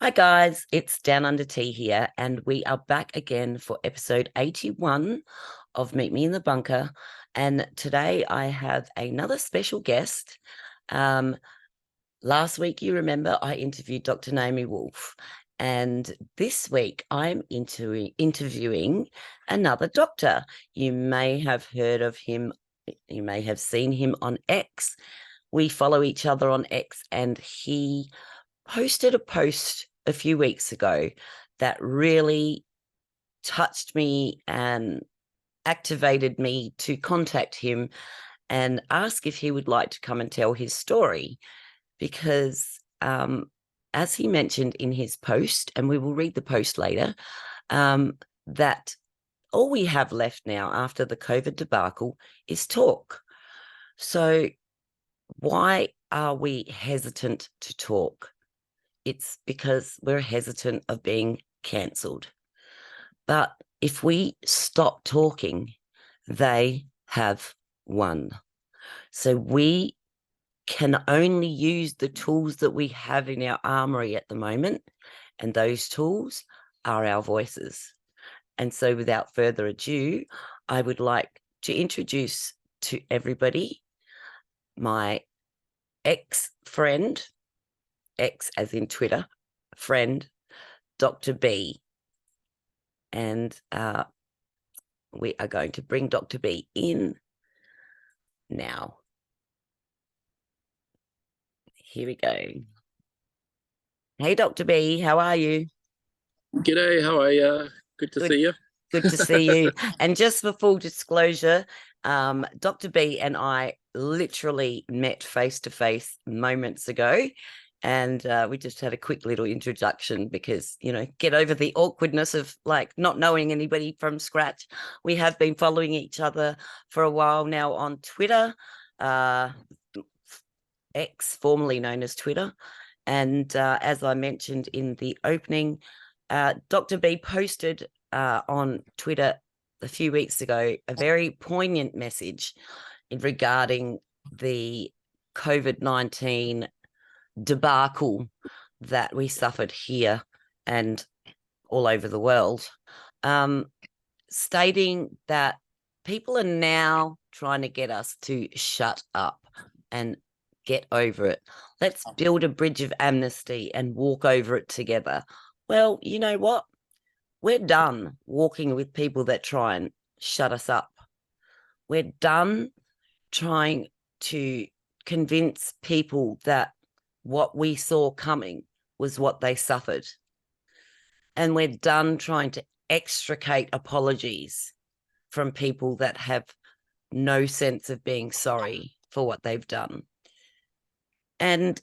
Hi guys, it's Down Under Tea here, and we are back again for episode 81 of Meet Me in the Bunker. And today I have another special guest. Um, Last week, you remember, I interviewed Dr. Naomi Wolf, and this week I'm interviewing another doctor. You may have heard of him, you may have seen him on X. We follow each other on X, and he posted a post a few weeks ago that really touched me and activated me to contact him and ask if he would like to come and tell his story. Because as he mentioned in his post, and we will read the post later, that all we have left now after the COVID debacle is talk. So why are we hesitant to talk? It's because we're hesitant of being cancelled. But if we stop talking, they have won. So we can only use the tools that we have in our armory at the moment, and those tools are our voices. And so without further ado, I would like to introduce to everybody my ex-friend, X as in Twitter, friend, Dr. B. And we are going to bring Dr. B in now. Here we go. Hey, Dr. B, how are you? G'day, how are you? Good to see you. Good to see you. And just for full disclosure, Dr. B and I literally met face-to-face moments ago. And we just had a quick little introduction because, get over the awkwardness of like not knowing anybody from scratch. We have been following each other for a while now on Twitter, X, formerly known as Twitter. And as I mentioned in the opening, Dr. B posted on Twitter a few weeks ago a very poignant message regarding the COVID-19 debacle that we suffered here and all over the world, stating that people are now trying to get us to shut up and get over it. Let's build a bridge of amnesty and walk over it together. Well, you know what? We're done walking with people that try and shut us up. We're done trying to convince people that what we saw coming was what they suffered. And we're done trying to extricate apologies from people that have no sense of being sorry for what they've done. And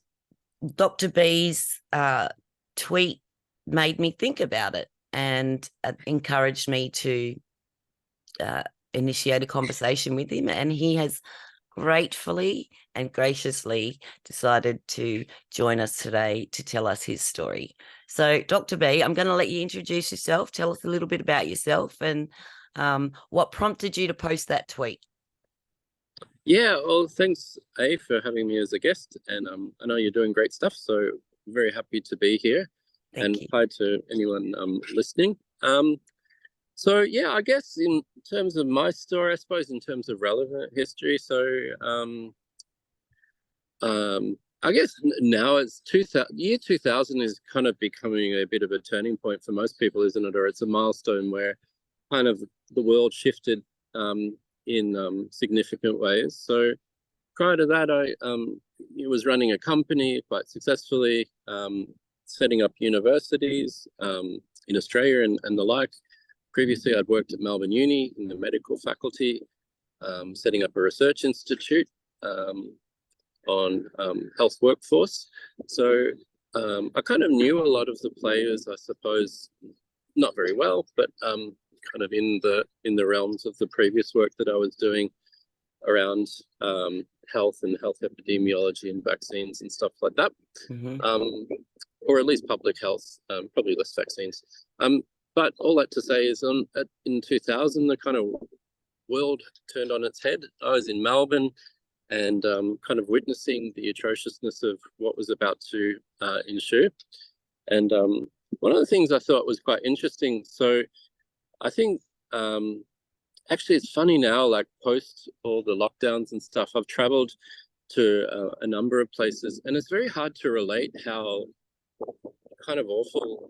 Dr. B's tweet made me think about it and encouraged me to initiate a conversation with him. And he has gratefully and graciously decided to join us today to tell us his story. So, Dr. B, I'm going to let you introduce yourself. Tell us a little bit about yourself and what prompted you to post that tweet. Yeah, well, thanks, A, for having me as a guest. And I know you're doing great stuff, so very happy to be here. Thank you. Hi to anyone listening. So, yeah, I guess in terms of my story, I suppose in terms of relevant history, so I guess now it's year 2000 is kind of becoming a bit of a turning point for most people, isn't it? Or it's a milestone where kind of the world shifted in significant ways. So prior to that, I was running a company quite successfully, setting up universities in Australia and the like. Previously, I'd worked at Melbourne Uni in the medical faculty, setting up a research institute on health workforce. So I kind of knew a lot of the players, I suppose, not very well, but kind of in the realms of the previous work that I was doing around health and health epidemiology and vaccines and stuff like that, or at least public health, probably less vaccines. But all that to say is in 2000, the kind of world turned on its head. I was in Melbourne and kind of witnessing the atrociousness of what was about to ensue. And one of the things I thought was quite interesting. So I think actually it's funny now, like post all the lockdowns and stuff, I've traveled to a number of places, and it's very hard to relate how kind of awful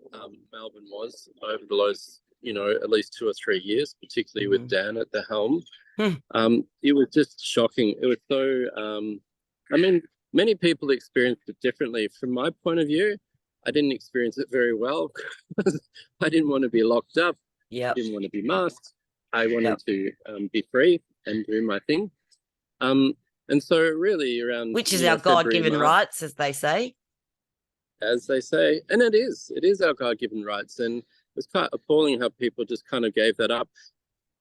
Melbourne was over the last, at least 2 or 3 years, particularly with Dan at the helm. It was just shocking. It was so, I mean, many people experienced it differently. From my point of view, I didn't experience it very well. I didn't want to be locked up. Yeah. I didn't want to be masked. I wanted to be free and do my thing. And so really around, which is our God-given rights, as they say. As they say, and it is our God-given rights. And it's quite appalling how people just kind of gave that up,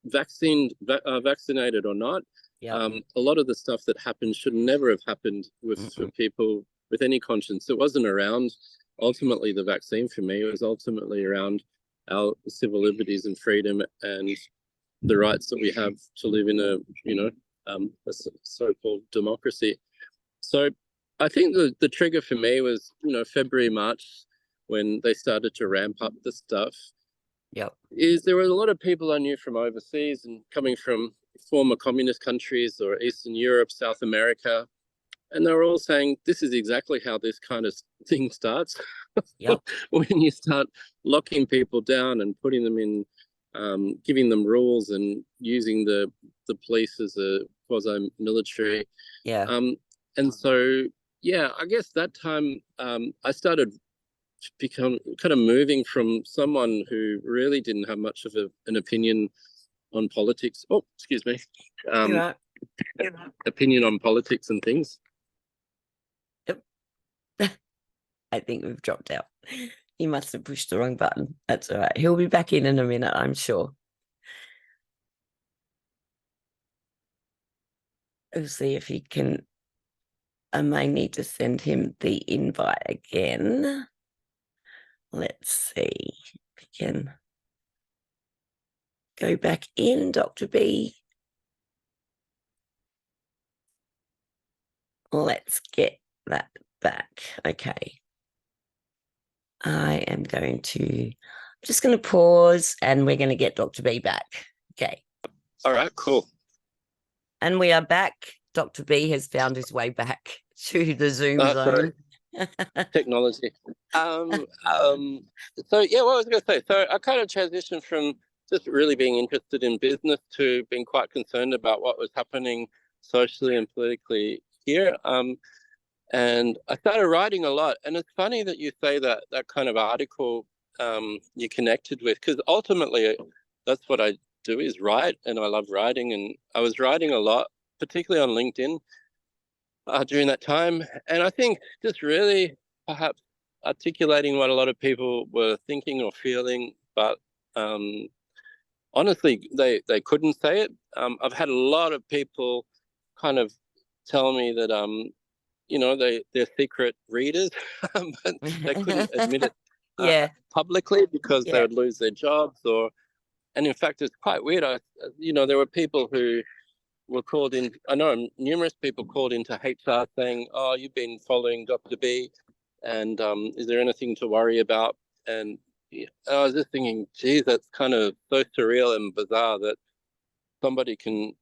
vaccinated or not. A lot of the stuff that happened should never have happened for people with any conscience. It wasn't around ultimately the vaccine for me. It was ultimately around our civil liberties and freedom and the rights that we have to live in a so-called democracy. So I think the trigger for me was, February, March, when they started to ramp up the stuff. Is there were a lot of people I knew from overseas and coming from former communist countries or Eastern Europe, South America, and they were all saying this is exactly how this kind of thing starts. When you start locking people down and putting them in, giving them rules and using the police as a quasi-military. And so, I guess that time I started to become kind of moving from someone who really didn't have much of an opinion on politics. Oh, excuse me. Opinion on politics and things. I think we've dropped out. He must have pushed the wrong button. That's all right. He'll be back in a minute, I'm sure. We'll see if he can. I may need to send him the invite again. Let's see if we can go back in, Dr. B. Let's get that back. Okay. I'm just going to pause and we're going to get Dr. B back. Okay. All right, cool. And we are back. Dr. B has found his way back to the Zoom zone. Technology. So yeah, what I was going to say. So I kind of transitioned from just really being interested in business to being quite concerned about what was happening socially and politically here. And I started writing a lot. And it's funny that you say that kind of article you connected with, because ultimately that's what I do, is write, and I love writing. And I was writing a lot, particularly on LinkedIn during that time. And I think just really perhaps articulating what a lot of people were thinking or feeling, but honestly, they couldn't say it. I've had a lot of people kind of tell me that they're secret readers, but they couldn't admit it publicly because they would lose their jobs. And in fact, it's quite weird. There were people who were called in. I know numerous people called into HR saying, "Oh, you've been following Dr. B, and is there anything to worry about?" And I was just thinking, geez, that's kind of so surreal and bizarre that somebody can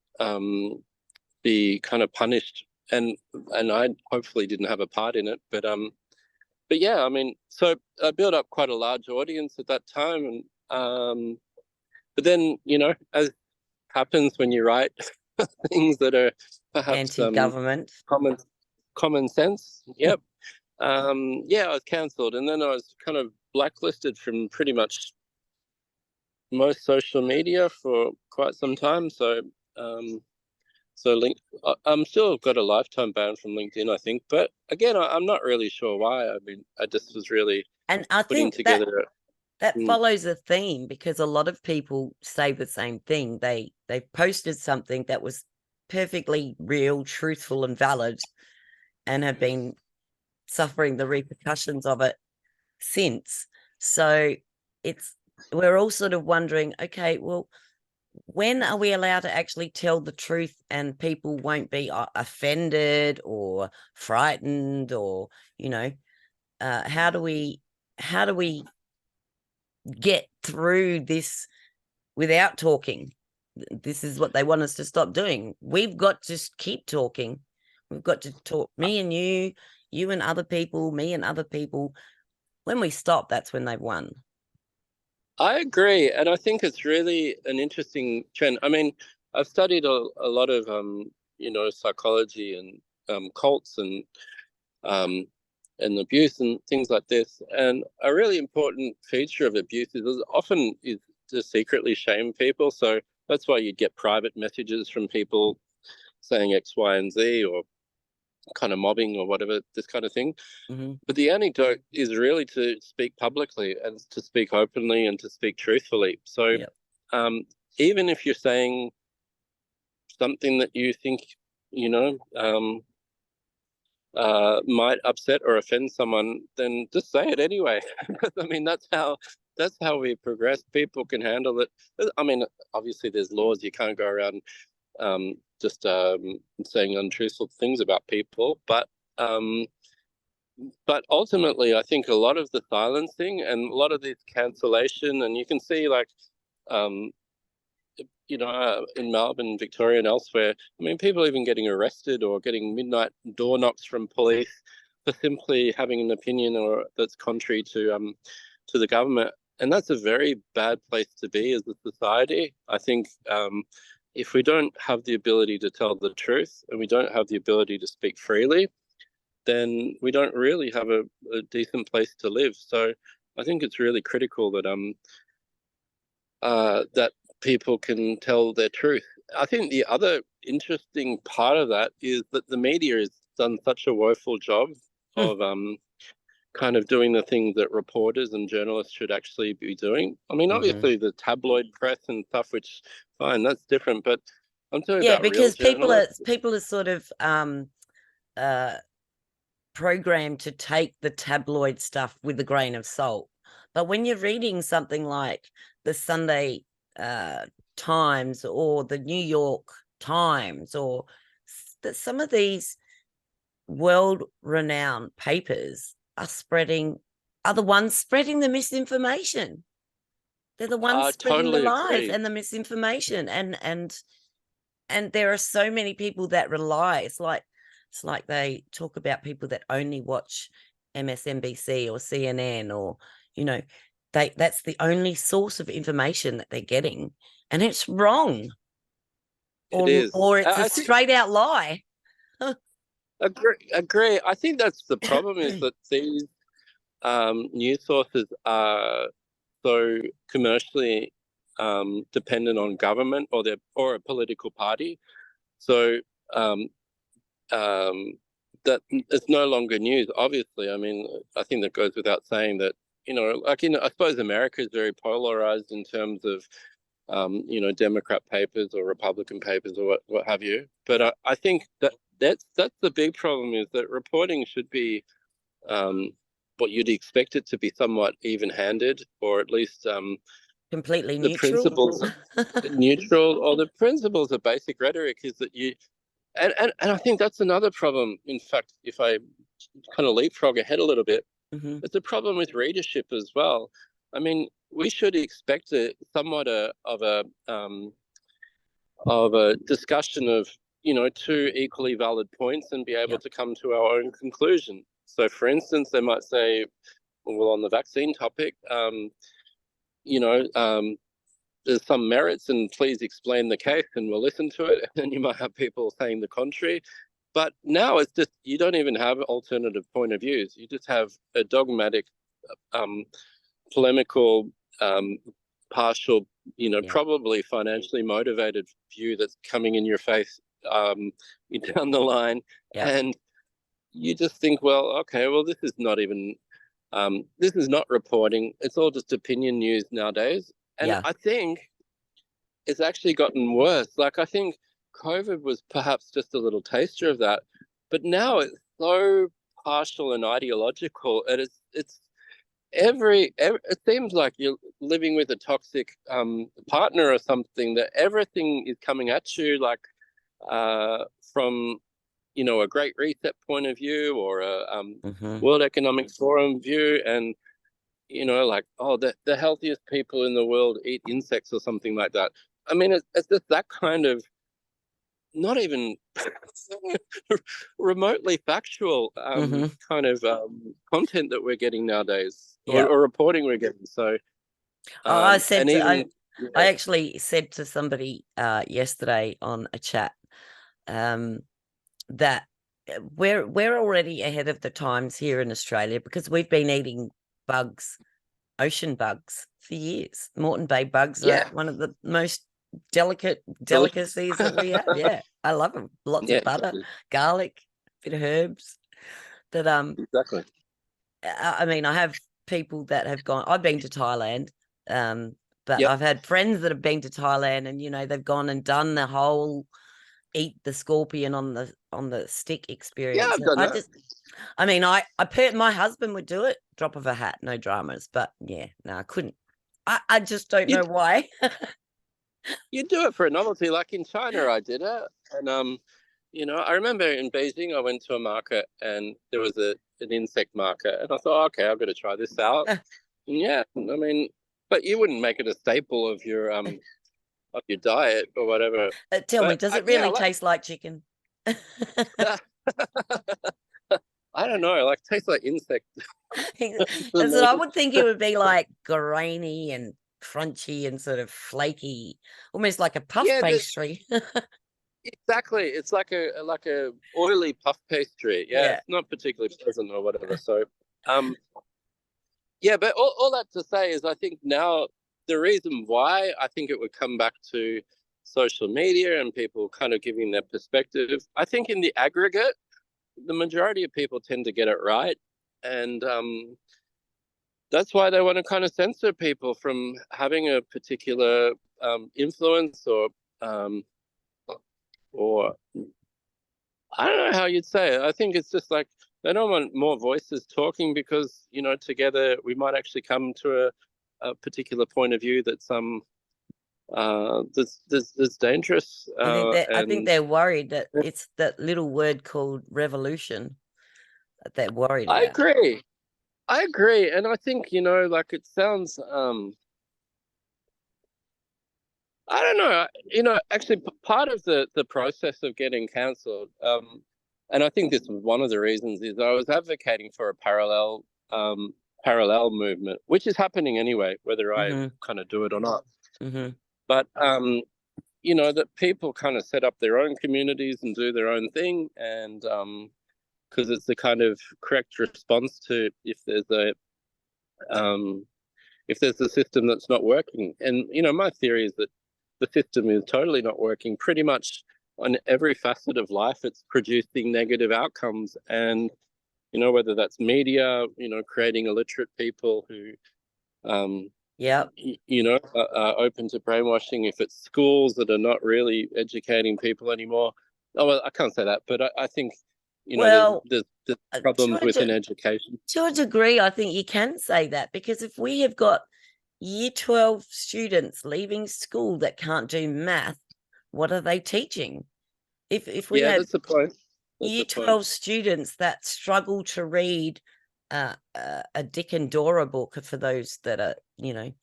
be kind of punished. And I hopefully didn't have a part in it, but yeah, I mean, so I built up quite a large audience at that time, and but then as happens when you write things that are perhaps anti-government, common sense. Yep. I was cancelled, and then I was kind of blacklisted from pretty much most social media for quite some time. So I'm still got a lifetime ban from LinkedIn, I think. But again, I'm not really sure why. I mean, I just was really putting together. That follows a theme, because a lot of people say the same thing. They posted something that was perfectly real, truthful, and valid, and have been suffering the repercussions of it since. So we're all sort of wondering, okay, well, when are we allowed to actually tell the truth and people won't be offended or frightened, or how do we how do we get through this without talking? This is what they want us to stop doing. We've got to keep talking. We've got to talk, me and you and other people, me and other people. When we stop, that's when they've won. I agree, and I think it's really an interesting trend. I mean, I've studied a lot of psychology and cults um, and abuse and things like this. And a really important feature of abuse is often is to secretly shame people. So that's why you'd get private messages from people saying X, Y, and Z, or kind of mobbing or whatever, this kind of thing. Mm-hmm. But the antidote is really to speak publicly and to speak openly and to speak truthfully. So Yep. even if you're saying something that you think, you know, might upset or offend someone, then just say it anyway. I mean, that's how we progress. People can handle it. I mean, obviously there's laws. You can't go around just saying untruthful things about people, but ultimately, I think a lot of the silencing and a lot of this cancellation, and you can see like, um, in Melbourne, Victoria, and elsewhere, I mean, people even getting arrested or getting midnight door knocks from police for simply having an opinion or that's contrary to the government, and that's a very bad place to be as a society. I think if we don't have the ability to tell the truth and we don't have the ability to speak freely, then we don't really have a decent place to live. So I think it's really critical that people can tell their truth. I think the other interesting part of that is that the media has done such a woeful job Hmm. of kind of doing the things that reporters and journalists should actually be doing. I mean, Mm-hmm. obviously the tabloid press and stuff, which fine, that's different, but I'm talking Yeah, about real because journalists. people are sort of uh programmed to take the tabloid stuff with a grain of salt. But when you're reading something like the Sunday uh, Times or the New York Times or some of these world-renowned papers are the ones spreading the misinformation. They're the ones I spreading the totally lies agree. and the misinformation, and there are so many people that rely. It's like they talk about people that only watch MSNBC or CNN, or that's the only source of information that they're getting, and it's wrong, It is. or it's a I think straight out lie. agree. I think that's the problem is that these news sources are so commercially dependent on government or a political party. So um, um, that it's no longer news. Obviously, I mean, I think that goes without saying that I suppose America is very polarized in terms of Democrat papers or Republican papers or what have you. But Yeah, I think that's the big problem is that reporting should be um, what you'd expect it to be somewhat even-handed, or at least completely the neutral. principles neutral, or the principles of basic rhetoric is that you and I think that's another problem. In fact, if I kind of leapfrog ahead a little bit, Mm-hmm. it's a problem with readership as well. I mean, we should expect somewhat of a discussion of two equally valid points and be able Yep. to come to our own conclusion. So, for instance, they might say, well, on the vaccine topic, you know, um, there's some merits, and please explain the case, and we'll listen to it. And then you might have people saying the contrary. But now it's just you don't even have alternative point of views. You just have a dogmatic, um, polemical, partial, Yep. probably financially motivated view that's coming in your face down the line, Yep. and you just think, well, okay, well, this is not reporting. It's all just opinion news nowadays. And Yeah. I think it's actually gotten worse. Like, I think COVID was perhaps just a little taster of that, but now it's so partial and ideological, and it's every it seems like you're living with a toxic partner or something, that everything is coming at you like from a Great Reset point of view or a Mm-hmm. World Economic Forum view, and like, oh, the healthiest people in the world eat insects or something like that. I mean, it's just that kind of not even remotely factual Hmm. kind of content that we're getting nowadays, Yeah. or reporting we're getting. So, Oh, and even I yeah, actually said to somebody yesterday on a chat um, that we're already ahead of the times here in Australia because we've been eating bugs, ocean bugs, for years. Moreton Bay bugs are yeah, one of the most delicate delicious. delicacies that we have. Yeah, I love them. Lots Yeah, of butter, exactly, garlic, bit of herbs. But exactly. I mean, I have people that have gone. I've been to Thailand, but Yep. I've had friends that have been to Thailand, and they've gone and done the whole eat the scorpion on the stick Yeah, experience. I've And done that. I mean, my husband would do it, drop of a hat, no dramas. But yeah, no, I couldn't. I just don't You know why. you do it for a novelty. Like in China, I did it, and I remember in Beijing, I went to a market and there was an insect market, and I thought, okay, I've got to try this out. And yeah, I mean, but you wouldn't make it a staple of your diet or whatever. Tell me, But does it yeah, really taste like chicken? I don't know. Like tastes like insect for That's what I me. would think. It would be like grainy and crunchy and sort of flaky, almost like a puff Yeah, pastry. exactly. It's like a oily puff pastry. Yeah, Yeah. it's not particularly pleasant or whatever. So, um, yeah, but all that to say is, I think now the reason why I think it would come back to social media and people kind of giving their perspective. I think in the aggregate, the majority of people tend to get it right, and that's why they want to kind of censor people from having a particular influence um, or I don't know how you'd say it. I think it's just like they don't want more voices talking because, together we might actually come to a particular point of view that's that's dangerous. I think And they're worried that it's that little word called revolution that they're worried I about. agree. I agree. And I think, like it sounds I don't know. Actually, part of the process of getting cancelled, and I think this was one of the reasons, is I was advocating for a parallel movement, which is happening anyway, whether I Hmm. kind of do it or not. Hmm. But that people kind of set up their own communities and do their own thing, and because it's the kind of correct response to um, if there's a system that's not working. And my theory is that the system is totally not working. Pretty much on every facet of life, it's producing negative outcomes. And whether that's media, creating illiterate people who Yep. are open to brainwashing. If it's schools that are not really educating people anymore. Oh well, I can't say that, but I think Well, there's to problems within a, education. to a degree, I think you can say that because if we have got year 12 students leaving school that can't do math, what are they teaching? If we Yeah, have that's the point. That's year the point. 12 students that struggle to read a Dick and Dora book, for those that are,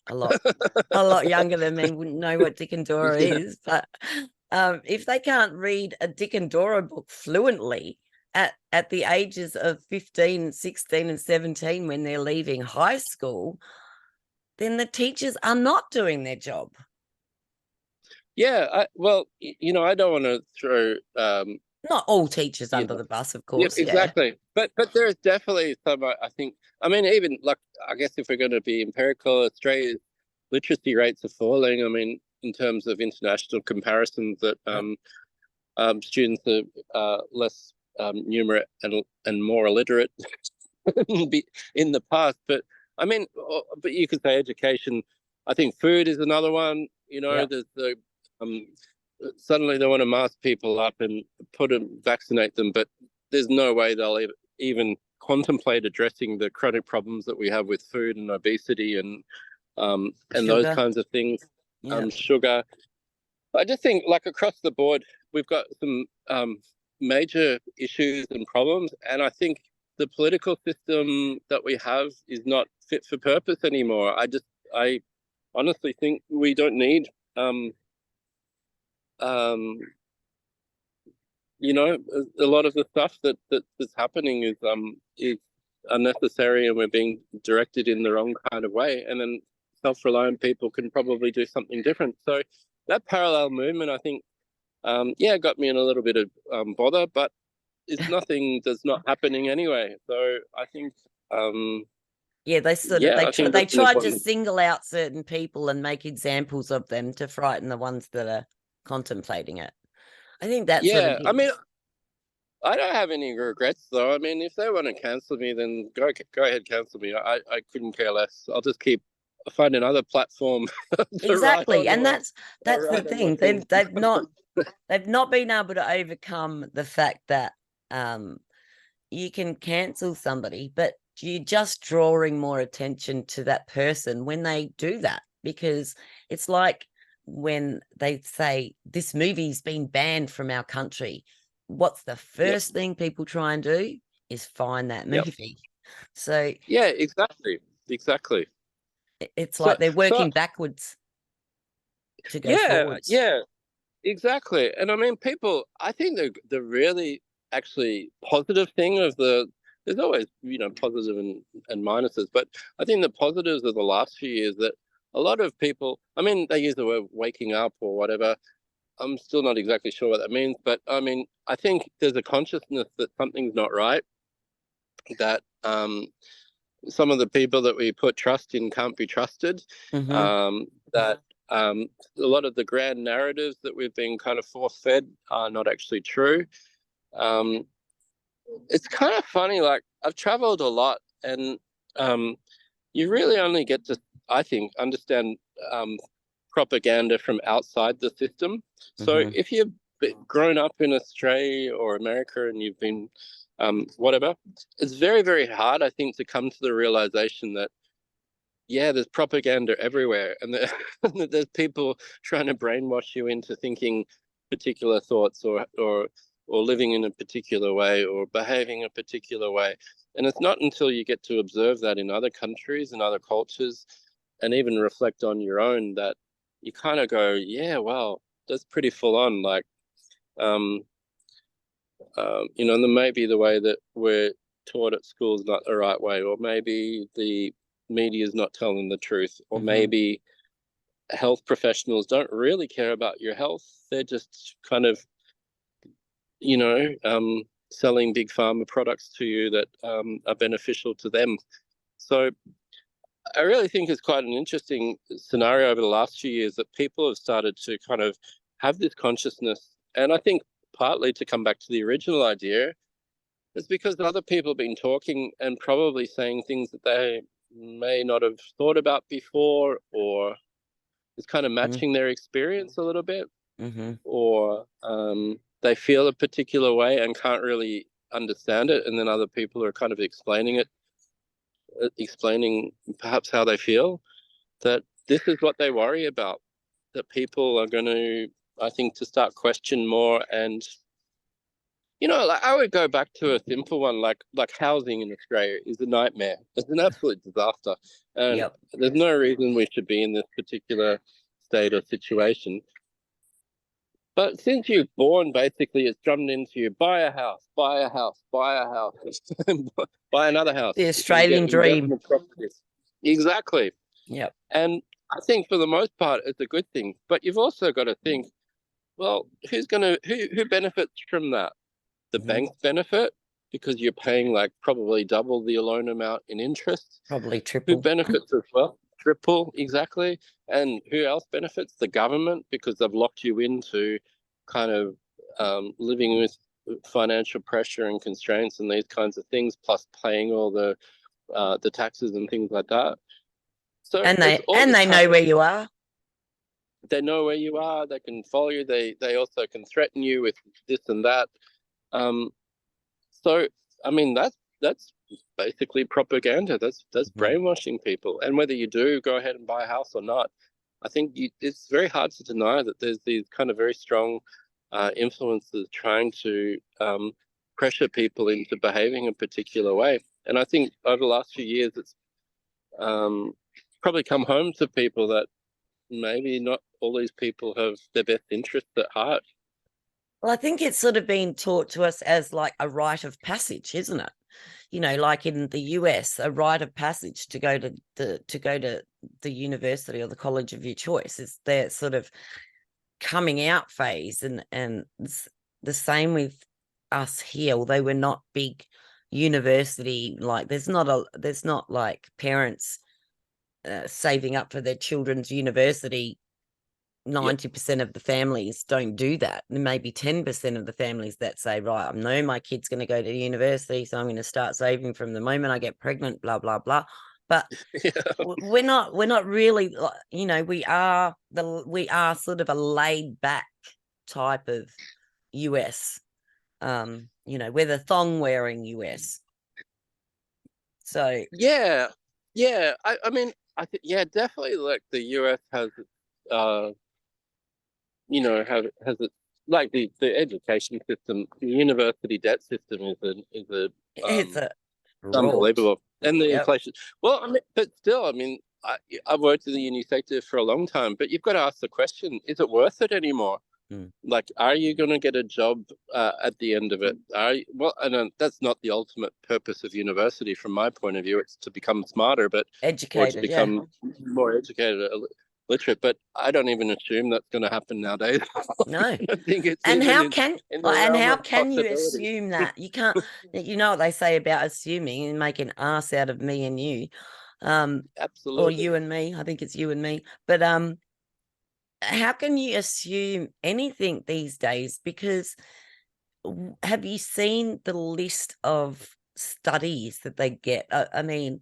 a lot younger than me wouldn't know what Dick and Dora Yeah. is, but if they can't read a Dick and Dora book fluently at the ages of 15, 16, and 17 when they're leaving high school, then the teachers are not doing their job. Yeah, well, I don't want to throw, Not all teachers you under know, the bus, of yeah, course. Yeah. exactly. But there is definitely some. I think. I mean, even like I guess if we're going to be empirical, Australia's literacy rates are falling. I mean, in terms of international comparisons, that Yep. students are less numerate and more illiterate in the past. But I mean, but you could say education. I think food is another one. Yep. There's the um, suddenly they want to mask people up and vaccinate them, but there's no way they'll even contemplate addressing the chronic problems that we have with food and obesity and those Sugar. kinds of things. Yep. Sugar. I just think, like across the board, we've got some major issues and problems, and I think the political system that we have is not fit for purpose anymore. I honestly think we don't need you know, a lot of the stuff that's happening is unnecessary, and we're being directed in the wrong kind of way. And then self-reliant people can probably do something different. So that parallel movement, I think, yeah, got me in a little bit of bother, but it's nothing that's not happening anyway. So I think, yeah, they sort of yeah, I think they that's an tried to important. single out certain people and make examples of them to frighten the ones that are contemplating it. I think that sort of Yeah, I thing. mean, I don't have any regrets though. I mean, if they want to cancel me, then go ahead, cancel me. I couldn't care less. I'll just keep find another platform to write Exactly, on, and or that's the write on my thing. thing. They've not been able to overcome the fact that you can cancel somebody, but you're just drawing more attention to that person when they do that, because it's like when they say this movie's been banned from our country, what's the Yep. first thing people try and do is find that Yep. movie. So Yeah, exactly. Exactly. it's So like they're so working backwards to go yeah, forwards. yeah, exactly. And I mean, people, I think the really actually positive thing of there's always, positive and minuses, but I think the positives of the last few years that a lot of people, I mean, they use the word waking up or whatever. I'm still not exactly sure what that means, but I mean, I think there's a consciousness that something's not right, that some of the people that we put trust in can't be trusted, Mm-hmm. that a lot of the grand narratives that we've been kind of force fed are not actually true. Um, it's kind of funny, like I've traveled a lot, and you really only get to, I think, understand propaganda from outside the system. So Mm-hmm. if you've grown up in Australia or America and you've been whatever, it's very, very hard, I think, to come to the realization that, yeah, there's propaganda everywhere, and there's people trying to brainwash you into thinking particular thoughts, or living in a particular way, or behaving a particular way. And it's not until you get to observe that in other countries and other cultures, and even reflect on your own, that you kind of go, yeah, well, that's pretty full on. Like, um, and then maybe the way that we're taught at school is not the right way, or maybe the media is not telling the truth, or Mm-hmm. maybe health professionals don't really care about your health. They're just kind of, you know, selling big pharma products to you that are beneficial to them. So I really think it's quite an interesting scenario over the last few years that people have started to kind of have this consciousness. And I think partly, to come back to the original idea, it's because other people have been talking and probably saying things that they may not have thought about before, or it's kind of matching their experience a little bit, Mm-hmm. or they feel a particular way and can't really understand it. And then other people are kind of explaining perhaps how they feel, that this is what they worry about, that people are going to, I think, to start question more. And like I would go back to a simple one, like housing in Australia is a nightmare. It's an absolute disaster, and Yep. there's no reason we should be in this particular state or situation. But since you're born, basically, it's drummed into you: buy a house, buy a house, buy a house, buy another house The if you can get Australian dream. investment properties. Exactly. Yep. And I think for the most part, it's a good thing. But you've also got to think, well, who benefits from that? The Mm-hmm. banks benefit because you're paying like probably double the loan amount in interest. Probably Who triple. benefits as well? Triple, exactly. And who else benefits? The government, because they've locked you into kind of living with financial pressure and constraints and these kinds of things, plus paying all the taxes and things like that. So And it's they all and this they kind know of, where you are. they know where you are, they can follow you, they also can threaten you with this and that. Um, so I mean that's basically propaganda. That's Mm-hmm. brainwashing people. And whether you do go ahead and buy a house or not, I think it's very hard to deny that there's these kind of very strong influences trying to pressure people into behaving a particular way. And I think over the last few years, it's probably come home to people that maybe not all these people have their best interests at heart. Well, I think it's sort of been taught to us as like a rite of passage, isn't it? You know, like in the US, a rite of passage to go to the university or the college of your choice is their sort of coming out phase, and it's the same with us here. Although we're not big university, like there's not like parents saving up for their children's university. 90% of the families don't do that. There may be 10% of the families that say, right, I know my kid's going to go to university, so I'm going to start saving from the moment I get pregnant, blah, blah, blah. But Yeah. we're not really, you know, we are sort of a laid back type of US. You know, we're the thong wearing US. So Yeah. I mean, I think, yeah, definitely, like the US has you know, has it, like the education system, the university debt system is a it's a rort. unbelievable, and the Yep. inflation. Well, I mean, but still, I mean, I've worked in the uni sector for a long time, but you've got to ask the question: is it worth it anymore? Like, are you going to get a job at the end of it? Well, and that's not the ultimate purpose of university, from my point of view. It's to become smarter, or to Educated, yeah. become more educated, literate. But I don't even assume that's going to happen nowadays. No. I don't think it's And even how in can the realm of you possibility. assume that? You can't. You know what they say about assuming and make an ass out of me and you, or Absolutely. you and me. I think it's you and me. But how can you assume anything these days? Because have you seen the list of studies that they get? I mean,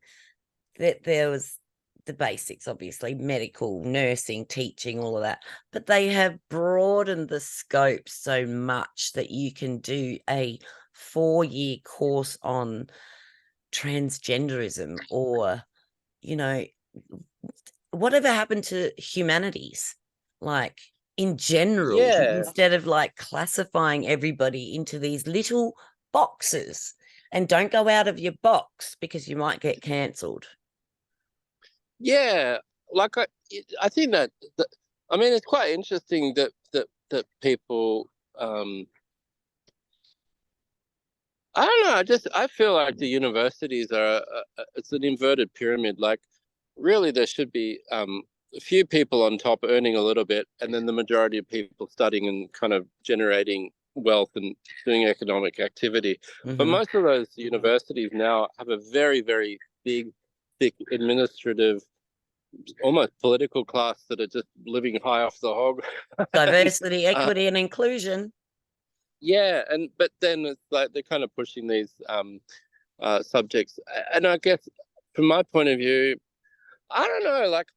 there was the basics, obviously, medical, nursing, teaching, all of that, but they have broadened the scope so much that you can do a 4-year course on transgenderism, or, you know, whatever happened to humanities, like in general, Yeah. instead of like classifying everybody into these little boxes. And don't go out of your box because you might get cancelled. Yeah, like I think that I mean, it's quite interesting that people I don't know, I feel like the universities are it's an inverted pyramid. Like, really, there should be a few people on top earning a little bit, and then the majority of people studying and kind of generating wealth and doing economic activity. But most of those universities now have a very, very big, thick administrative, almost political class that are just living high off the hog. Diversity, equity, and inclusion. Yeah, but then it's like they're kind of pushing these subjects, and I guess from my point of view, I don't know. Like,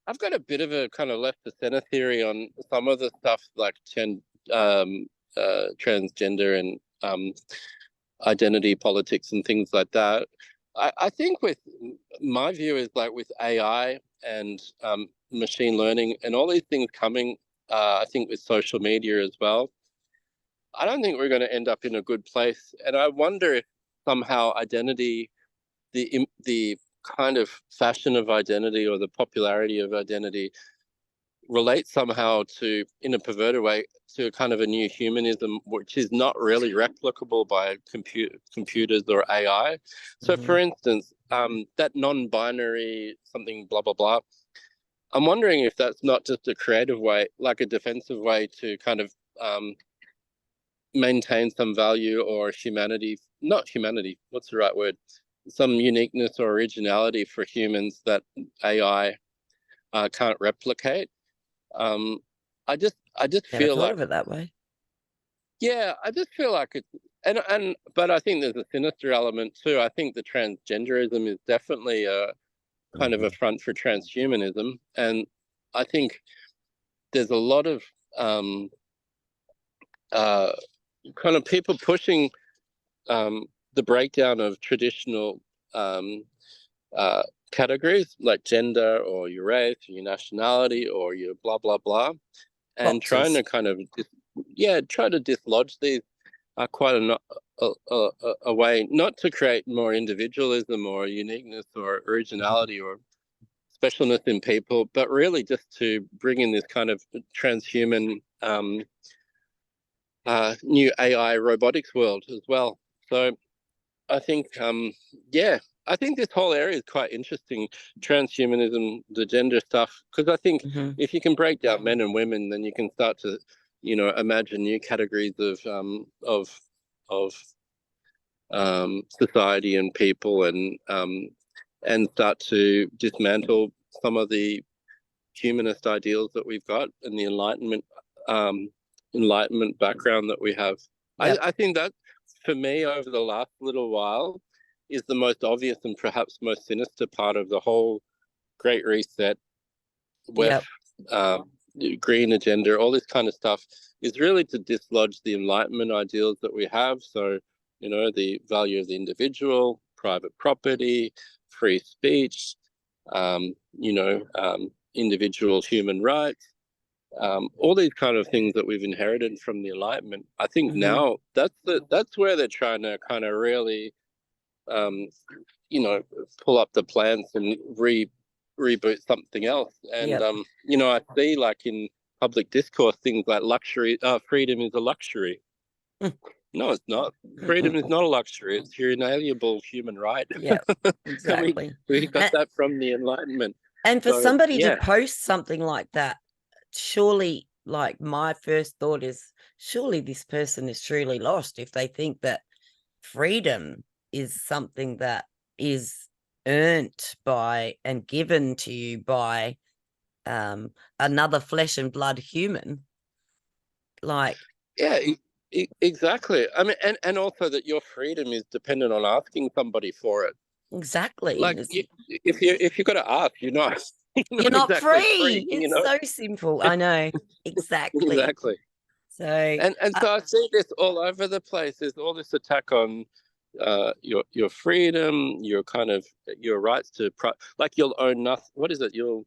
I've got a bit of a kind of left of center theory on some of the stuff, like transgender and identity politics and things like that. I think with my view is, like, with AI and machine learning and all these things coming, I think with social media as well, I don't think we're going to end up in a good place. And I wonder if somehow identity, the kind of fashion of identity or the popularity of identity, relates somehow to, in a perverted way, to a kind of a new humanism, which is not really replicable by computers or AI. So, for instance, that non-binary something, blah, blah, blah, I'm wondering if that's not just a creative way, like a defensive way to kind of maintain some value or not humanity, what's the right word? Some uniqueness or originality for humans that AI can't replicate. I just Never feel thought like, of it that way. yeah, I just feel like it's, but I think there's a sinister element too. I think the transgenderism is definitely a kind of a front for transhumanism, and I think there's a lot of kind of people pushing the breakdown of traditional categories like gender or your race or your nationality or your blah blah blah, and Boxes. trying to kind of try to dislodge these are quite a way not to create more individualism or uniqueness or originality or specialness in people, but really just to bring in this kind of transhuman new AI robotics world as well. So I think, yeah, I think this whole area is quite interesting, transhumanism, the gender stuff, because I think if you can break down men and women, then you can start to, imagine new categories of society and people, and start to dismantle some of the humanist ideals that we've got and the enlightenment background that we have. Yep. I think that for me over the last little while is the most obvious and perhaps most sinister part of the whole Great Reset, with green agenda, all this kind of stuff, is really to dislodge the Enlightenment ideals that we have. So, the value of the individual, private property, free speech, individual human rights, all these kind of things that we've inherited from the Enlightenment. I think now that's where they're trying to kind of really, pull up the plans and reboot something else. And I see, like, in public discourse, things like freedom is a luxury. No, it's not. Freedom is not a luxury. It's your inalienable human right. Yeah, exactly. we got that from the Enlightenment. And for somebody to post something like that, surely, like, my first thought is, surely this person is truly lost if they think that freedom is something that is earned by and given to you by another flesh and blood human. Like, yeah, exactly. I mean, and also that your freedom is dependent on asking somebody for it. Exactly. Like, if you got to ask, you're not. You're not exactly free. It's so simple. I know. Exactly. Exactly. So so I see this all over the place. There's all this attack on your freedom, your rights to like, you'll own nothing. What is it? You'll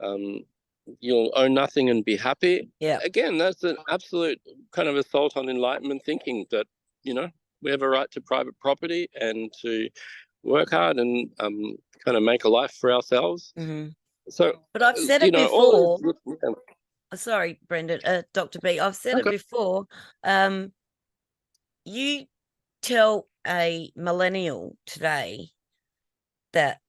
own nothing and be happy. Yeah. Again, that's an absolute kind of assault on Enlightenment thinking, that we have a right to private property and to work hard and kind of make a life for ourselves. So, but I've said it before. Sorry, Brendan, Dr. B. I've said it before. You tell a millennial today that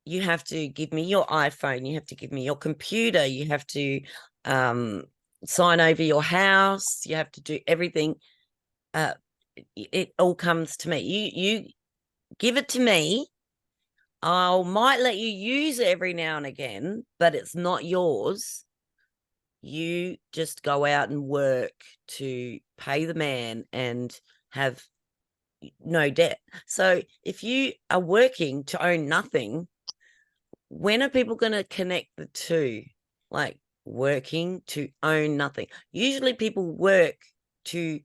you have to give me your iPhone, you have to give me your computer, you have to sign over your house, you have to do everything. It all comes to me. You give it to me. I might let you use it every now and again, but it's not yours. You just go out and work to pay the man and have no debt. So if you are working to own nothing, when are people going to connect the two? Like, working to own nothing. Usually people work to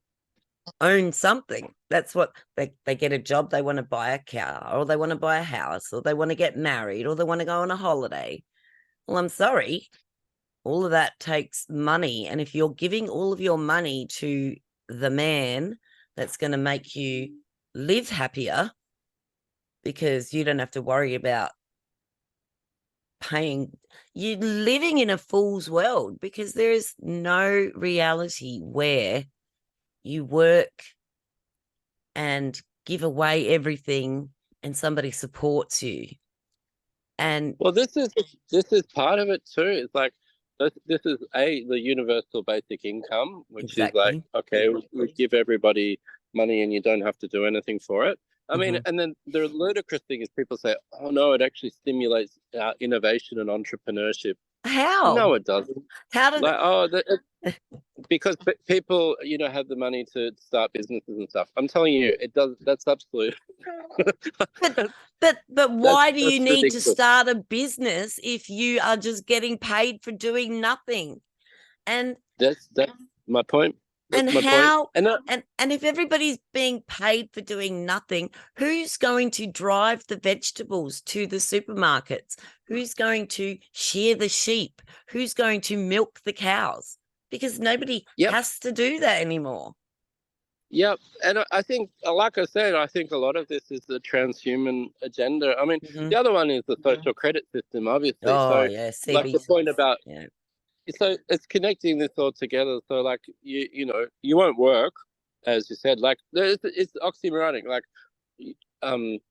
own something. That's what they get a job, they want to buy a car, or they want to buy a house, or they want to get married, or they want to go on a holiday. Well, I'm sorry, all of that takes money. And if you're giving all of your money to the man that's going to make you live happier because you don't have to worry about paying, you're living in a fool's world, because there is no reality where you work and give away everything and somebody supports you. And well, this is part of it too. It's like, this is the universal basic income, which is like, okay, we give everybody money and you don't have to do anything for it. I mean, and then the ludicrous thing is people say, oh no, it actually stimulates innovation and entrepreneurship. How? No, it doesn't. How does because people, have the money to start businesses and stuff. I'm telling you, it does. That's absolute. but why do you need to start a business if you are just getting paid for doing nothing? And that's my point. And how? And if everybody's being paid for doing nothing, who's going to drive the vegetables to the supermarkets? Who's going to shear the sheep? Who's going to milk the cows? Because nobody has to do that anymore. Yep. And I think, like I said, I think a lot of this is the transhuman agenda. I mean, Mm-hmm. the other one is the social credit system, obviously. Oh, So, yeah, like the point about, yeah. so it's connecting this all together. So, like, you know, you won't work, as you said, like, it's oxymoronic. Like,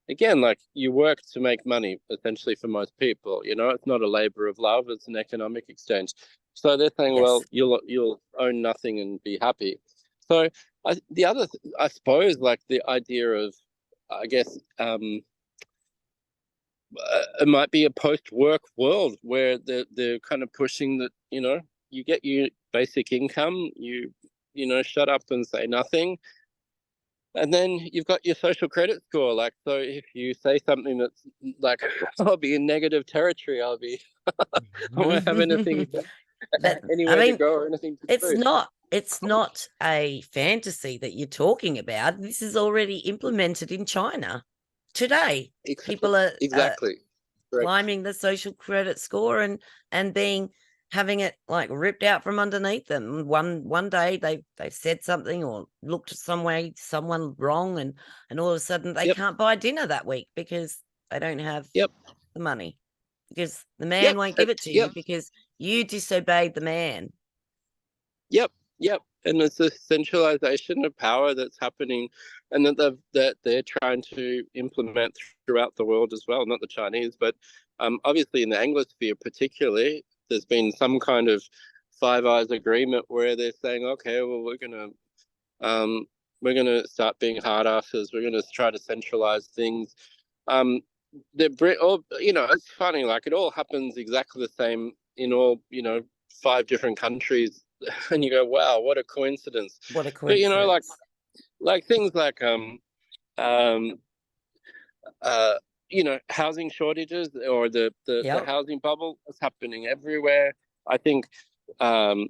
again, like, you work to make money, essentially, for most people. You know, it's not a labor of love, it's an economic exchange. So they're saying, Yes. well, you'll own nothing and be happy. So the other, I suppose, like the idea of, I guess, it might be a post-work world where they're kind of pushing that, you know, you get your basic income, you know, shut up and say nothing, and then you've got your social credit score. Like, so if you say something that's like, I'll be in negative territory, I won't have anything, That, I anywhere to mean, go or anything to it's do. not a fantasy that you're talking about. This is already implemented in China today. People are Exactly. climbing the social credit score and having it like ripped out from underneath them. One day they've said something or looked someone wrong, and all of a sudden they Yep. can't buy dinner that week because they don't have Yep. the money, because the man Yep. won't give it to Yep. you because you disobeyed the man. Yep, yep. And it's a centralization of power that's happening, and that they're trying to implement throughout the world as well. Not the Chinese, but obviously in the Anglosphere, particularly, there's been some kind of Five Eyes agreement where they're saying, okay, well, we're gonna start being hard asses. We're gonna try to centralize things. Um, you know, it's funny. Like, it all happens exactly the same in all, you know, 5 different countries, and you go, wow, what a coincidence. What a But you know, coincidence. like things like um uh you know, housing shortages, or the Yep. housing bubble is happening everywhere. I think one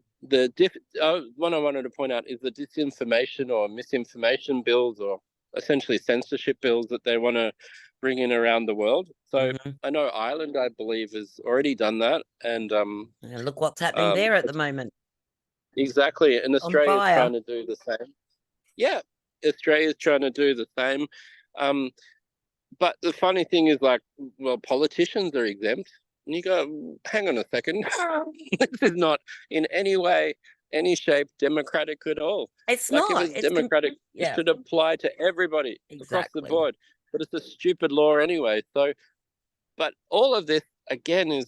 I wanted to point out is the disinformation or misinformation bills, or essentially censorship bills, that they want to bring in around the world. So Mm-hmm. I know Ireland, I believe, has already done that, and And look what's happening um, there at the moment. exactly, and On Australia is fire. trying to do the same. Yeah, Australia is trying to do the same. Um, but the funny thing is, like, well, politicians are exempt. And you go, hang on a second. This is not in any way, any shape democratic at all. It's Like, if not. it's democratic, it Yeah, should apply to everybody across the exactly. board. But it's a stupid law anyway. So, but all of this, again, is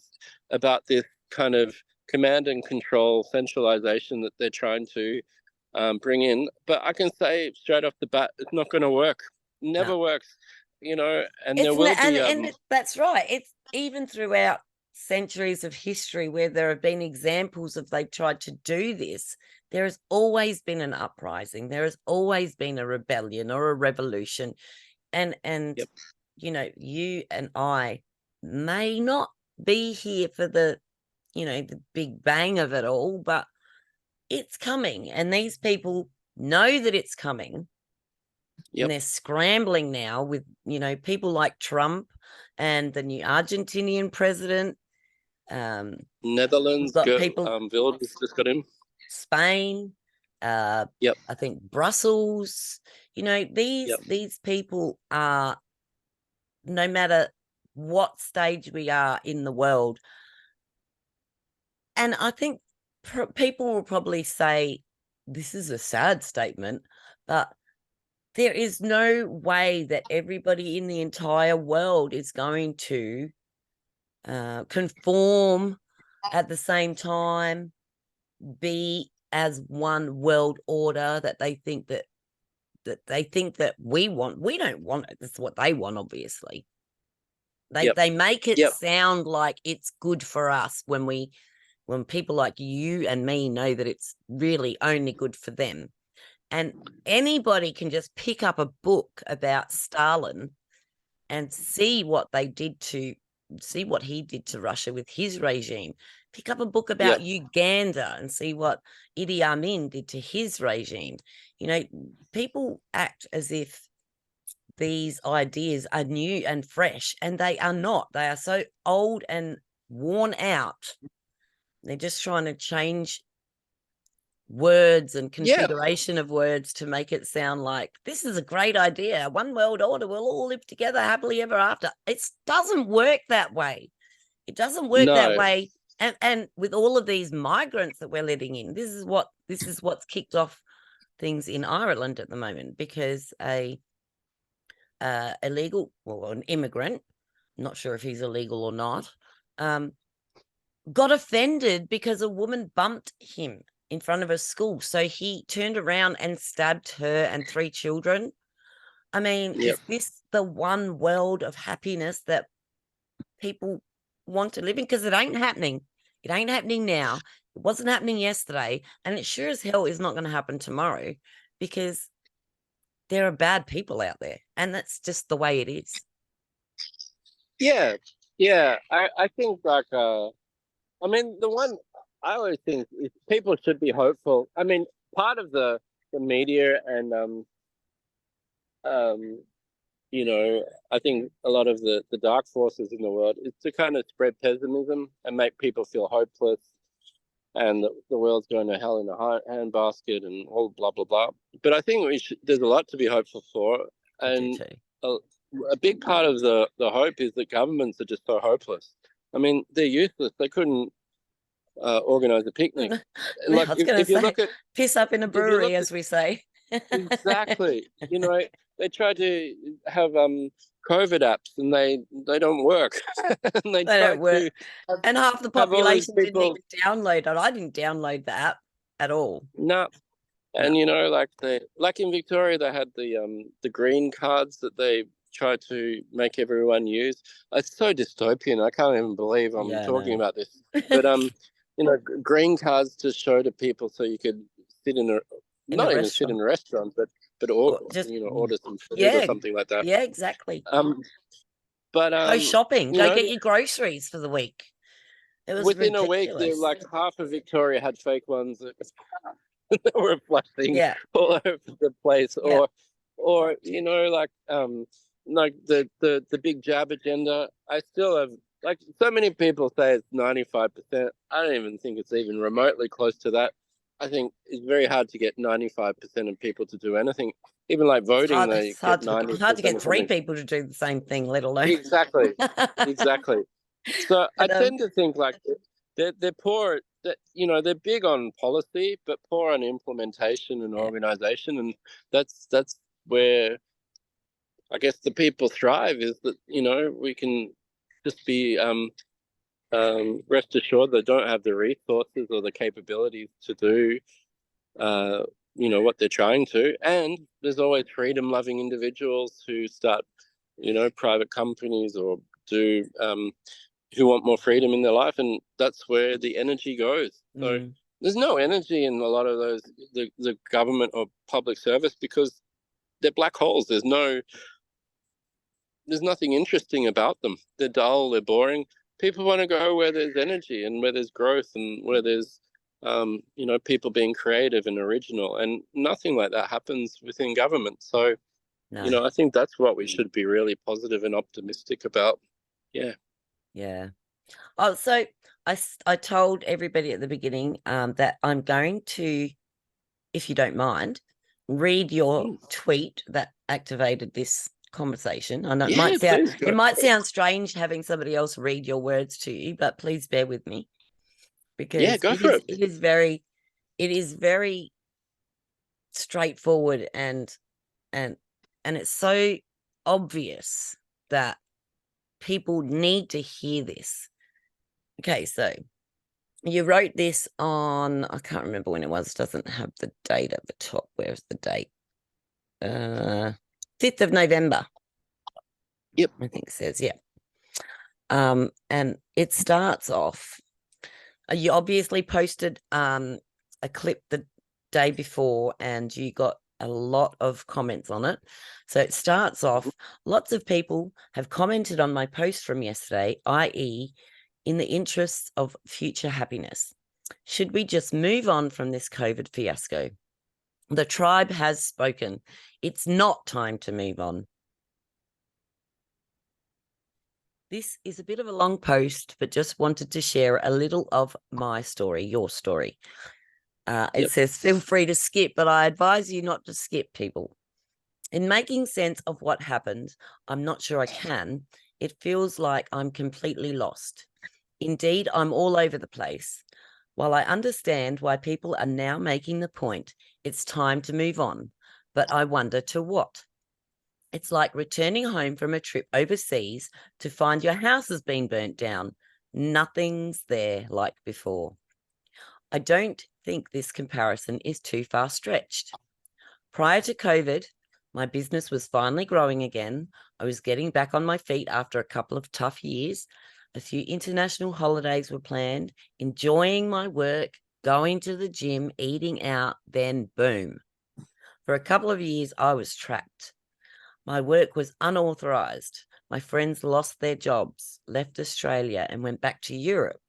about this kind of command and control centralization that they're trying to bring in. But I can say straight off the bat, it's not going to work. No. Never works, you know. And there It's will be and that's right. It's even throughout centuries of history where there have been examples of they've tried to do this. There has always been an uprising. There has always been a rebellion or a revolution. And yep. you know, you and I may not be here for the big bang of it all, but it's coming. And these people know that it's coming. And Yep. they're scrambling now with, people like Trump and the new Argentinian president. We've Netherlands, got people, Wilders just got in. Spain, Yep. I think Brussels. These Yep. these people are, no matter what stage we are in the world. And I think people will probably say, this is a sad statement, but there is no way that everybody in the entire world is going to conform at the same time, be as one world order that they think that we want. We don't want it. That's what they want, obviously. Yep. They make it Yep. sound like it's good for us when people like you and me know that it's really only good for them. And anybody can just pick up a book about Stalin and see what he did to Russia with his regime. Pick up a book about Yep. Uganda and see what Idi Amin did to his regime. People act as if these ideas are new and fresh, and they are not. They are so old and worn out. They're just trying to change words and Yeah. configuration of words to make it sound like this is a great idea. One world order, we'll all live together happily ever after. It doesn't work that way. It doesn't work that No. way. And with all of these migrants that we're letting in, this is what's kicked off things in Ireland at the moment, because an immigrant, not sure if he's illegal or not, got offended because a woman bumped him in front of a school. So he turned around and stabbed her and 3 children. I mean, Yep. is this the one world of happiness that people want to live in? Because it ain't happening. It ain't happening now. It wasn't happening yesterday. And it sure as hell is not going to happen tomorrow, because there are bad people out there. And that's just the way it is. Yeah. Yeah. I think like, I mean, the one I always think is people should be hopeful. I mean, part of the media and you know, I think a lot of the dark forces in the world is to kind of spread pessimism and make people feel hopeless, and the world's going to hell in a handbasket and all blah blah blah. But I think there's a lot to be hopeful for, and a big part of the hope is that governments are just so hopeless. I mean, they're useless. They couldn't organize a picnic. And like, if you look at piss up in a brewery, as we say. Exactly. You know, they try to have COVID apps and they don't work. And they don't work. And half the population didn't even download it. I didn't download the app at all. No. And you know, like in Victoria, they had the green cards that they tried to make everyone use. It's so dystopian. I can't even believe I'm talking about this. But you know, green cards to show to people so you could sit not even sit in a restaurant, but just, you know, order some food or something like that. Yeah, exactly. But go shopping, go get your groceries for the week. It was within ridiculous. a week, like half of Victoria had fake ones that were flashing all over the place, or you know, like the big jab agenda. I still have, like, so many people say it's 95%. I don't even think it's even remotely close to that. I think it's very hard to get 95% of people to do anything. Even like voting, it's hard to get 3 people to do the same thing, let alone. Exactly. So I tend to think like they're poor. That, you know, they're big on policy, but poor on implementation and organization, and that's where I guess the people thrive. Is that, you know, we can just be rest assured they don't have the resources or the capabilities to do you know, what they're trying to. And there's always freedom-loving individuals who start, you know, private companies or do who want more freedom in their life, and that's where the energy goes. So there's no energy in a lot of those the government or public service, because they're black holes. There's nothing interesting about them. They're dull, they're boring. People want to go where there's energy and where there's growth and where there's you know, people being creative and original, and nothing like that happens within government. So you know, I think that's what we should be really positive and optimistic about. Oh, so I told everybody at the beginning that I'm going to, if you don't mind, read your tweet that activated this conversation. I know it might sound strange having somebody else read your words to you, but please bear with me, because it is very straightforward, and it's so obvious that people need to hear this. Okay, so you wrote this on, I can't remember when it was, it doesn't have the date at the top. Where's the date? 5th of November. Yep. I think it says, and it starts off, you obviously posted a clip the day before, and you got a lot of comments on it. So it starts off, lots of people have commented on my post from yesterday, i.e., in the interests of future happiness, should we just move on from this COVID fiasco? The tribe has spoken. It's not time to move on. This is a bit of a long post, but just wanted to share a little of my story, your story. It Yep. says, feel free to skip, but I advise you not to skip, people. In making sense of what happened, I'm not sure I can. It feels like I'm completely lost. Indeed, I'm all over the place. While I understand why people are now making the point, it's time to move on, but I wonder to what? It's like returning home from a trip overseas to find your house has been burnt down. Nothing's there like before. I don't think this comparison is too far stretched. Prior to COVID, my business was finally growing again. I was getting back on my feet after a couple of tough years. A few international holidays were planned, enjoying my work, going to the gym, eating out, then boom. For a couple of years, I was trapped. My work was unauthorized. My friends lost their jobs, left Australia, and went back to Europe.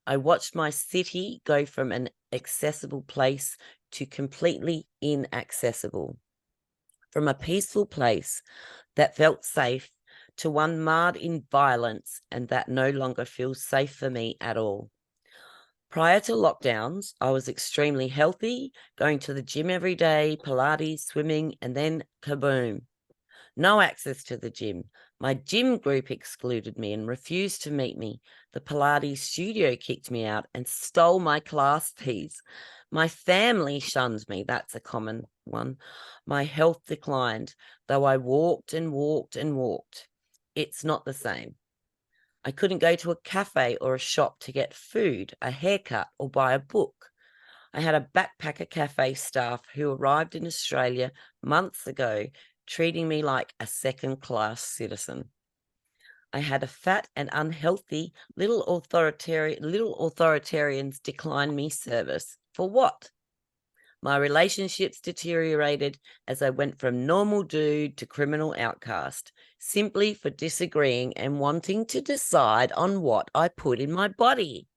I watched my city go from an accessible place to completely inaccessible. From a peaceful place that felt safe to one marred in violence and that no longer feels safe for me at all. Prior to lockdowns, I was extremely healthy, going to the gym every day, Pilates, swimming, and then kaboom. No access to the gym. My gym group excluded me and refused to meet me. The Pilates studio kicked me out and stole my class fees. My family shunned me. That's a common one. My health declined, though I walked and walked and walked. It's not the same. I couldn't go to a cafe or a shop to get food, a haircut, or buy a book. I had a backpacker cafe staff who arrived in Australia months ago, treating me like a second-class citizen. I had a fat and unhealthy little authoritarians decline me service. For what? My relationships deteriorated as I went from normal dude to criminal outcast, simply for disagreeing and wanting to decide on what I put in my body.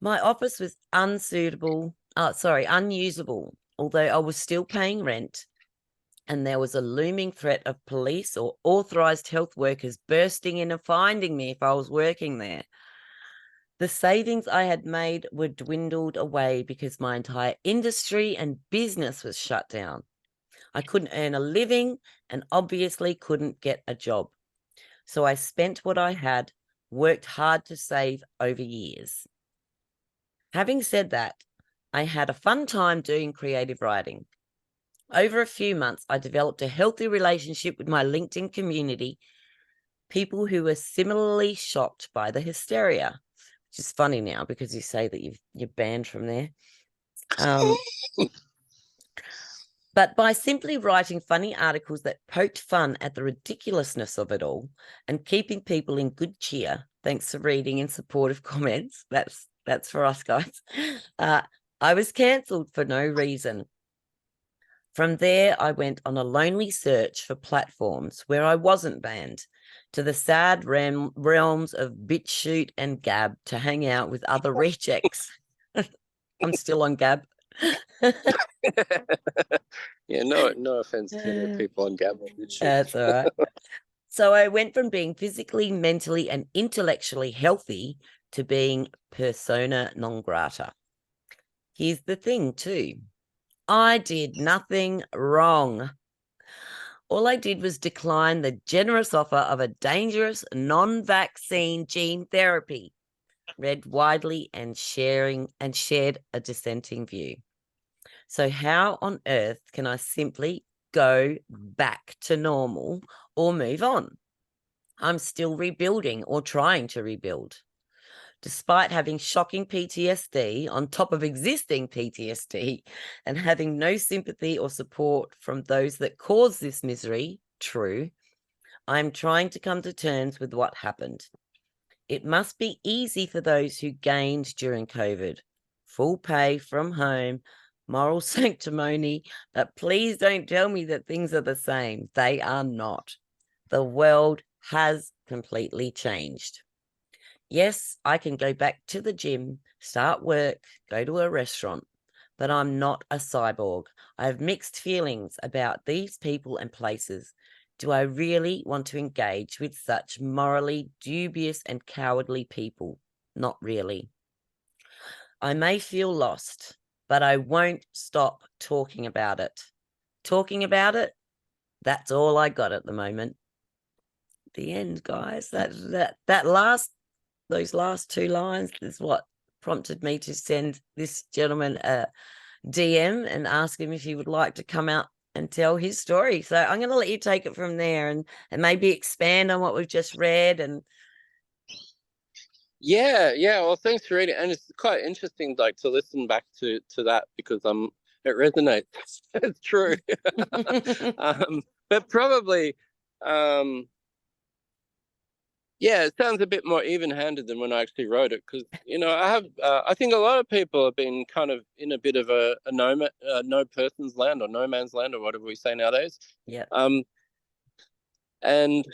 My office was unusable, although I was still paying rent, and there was a looming threat of police or authorized health workers bursting in and finding me if I was working there. The savings I had made were dwindled away because my entire industry and business was shut down. I couldn't earn a living and obviously couldn't get a job. So I spent what I had, worked hard to save over years. Having said that, I had a fun time doing creative writing. Over a few months, I developed a healthy relationship with my LinkedIn community, people who were similarly shocked by the hysteria, which is funny now because you say that you're banned from there. But by simply writing funny articles that poked fun at the ridiculousness of it all and keeping people in good cheer, thanks for reading and supportive comments, that's for us guys, I was cancelled for no reason. From there, I went on a lonely search for platforms where I wasn't banned, to the sad realms of BitChute and Gab to hang out with other rejects. I'm still on Gab. Yeah, no offense to people on Gab or BitChute. That's all right. So I went from being physically, mentally, and intellectually healthy to being persona non grata. Here's the thing, too. I did nothing wrong. All I did was decline the generous offer of a dangerous non-vaccine gene therapy, read widely and shared a dissenting view. So how on earth can I simply go back to normal or move on? I'm still rebuilding or trying to rebuild. Despite having shocking PTSD on top of existing PTSD and having no sympathy or support from those that cause this misery, true, I'm trying to come to terms with what happened. It must be easy for those who gained during COVID. Full pay from home, moral sanctimony, but please don't tell me that things are the same. They are not. The world has completely changed. Yes, I can go back to the gym, start work, go to a restaurant, but I'm not a cyborg. I have mixed feelings about these people and places. Do I really want to engage with such morally dubious and cowardly people? Not really. I may feel lost, but I won't stop talking about it. Talking about it, that's all I got at the moment. The end, guys. Those last two lines is what prompted me to send this gentleman a DM and ask him if he would like to come out and tell his story. So I'm going to let you take it from there and maybe expand on what we've just read. And yeah, well, thanks for reading, and it's quite interesting, like, to listen back to that, because it resonates. It's true. But probably, yeah, it sounds a bit more even-handed than when I actually wrote it, because I think a lot of people have been kind of in a bit of a no person's land, or no man's land, or whatever we say nowadays. Yeah. And